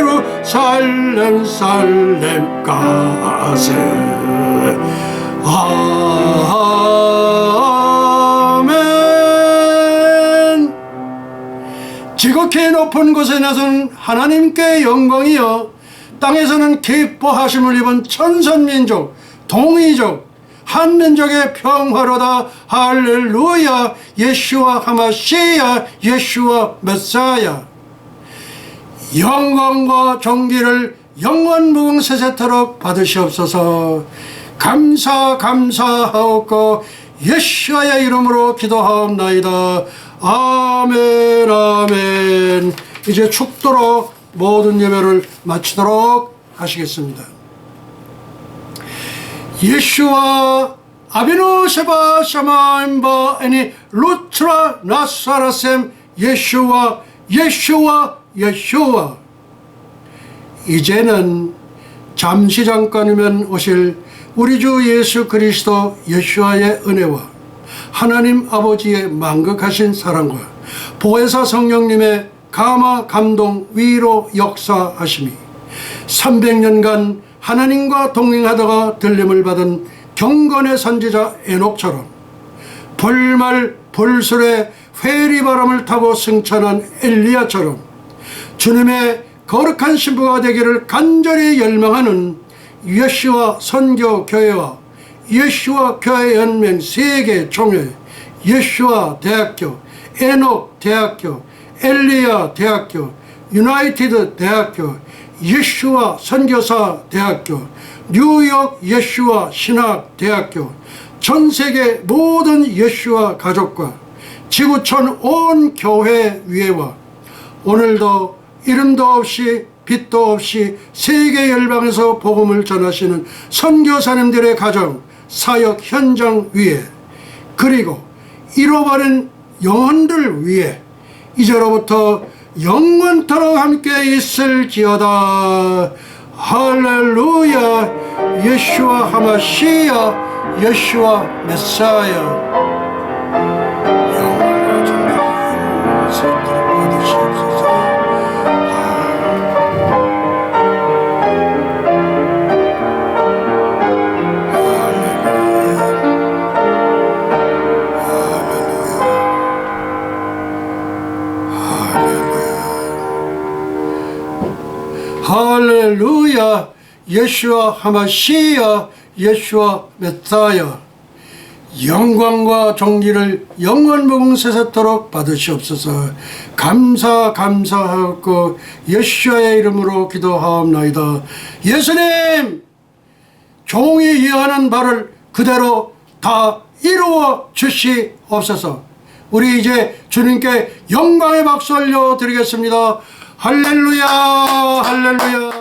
S1: 예루살렘 살렘 가세 아멘. 지극히 높은 곳에 나선 하나님께 영광이여 땅에서는 기뻐하심을 입은 천선민족 동이족 한민족의 평화로다. 할렐루야. 예수와 하마시야 예수와 메사야. 영광과 존귀를 영원무궁세세토록 받으시옵소서. 감사하옵고 예수와의 이름으로 기도하옵나이다. 아멘 아멘. 이제 축도로 모든 예배를 마치도록 하시겠습니다. 예수와 아비노 셰바 샤마임바 애니 루트라 나사라셈 예수와 이제는 잠시 잠깐이면 오실 우리 주 예수 그리스도 예수와의 은혜와 하나님 아버지의 만극하신 사랑과 보혜사 성령님의 감화 감동 위로 역사하심이 300년간 하나님과 동행하다가 들림을 받은 경건의 선지자 에녹처럼 불말 불술에 회리바람을 타고 승천한 엘리야처럼 주님의 거룩한 신부가 되기를 간절히 열망하는 예수와 선교교회와 예수와 교회연맹 세계 총회, 예수와 대학교, 에녹 대학교, 엘리야 대학교, 유나이티드 대학교, 예수와 선교사 대학교, 뉴욕 예수와 신학 대학교, 전세계 모든 예수와 가족과 지구촌 온 교회 위에와 오늘도 이름도 없이 빛도 없이 세계 열방에서 복음을 전하시는 선교사님들의 가정, 사역 현장 위에 그리고 잃어버린 영혼들 위에 이제로부터 영원토록 함께 있을지어다. 할렐루야. 예수와 하마시야 예수와 메사야. 영원한 존귀를 받으시옵소서. 할렐루야. 예수와 하마시야 예수와 메사야. 영광과 존귀를 영원무궁세세토록 받으시옵소서. 감사하고 예수와의 이름으로 기도하옵나이다. 예수님, 종이 예언한 바를 그대로 다 이루어 주시옵소서. 우리 이제 주님께 영광의 박수 올려 드리겠습니다. 할렐루야 할렐루야.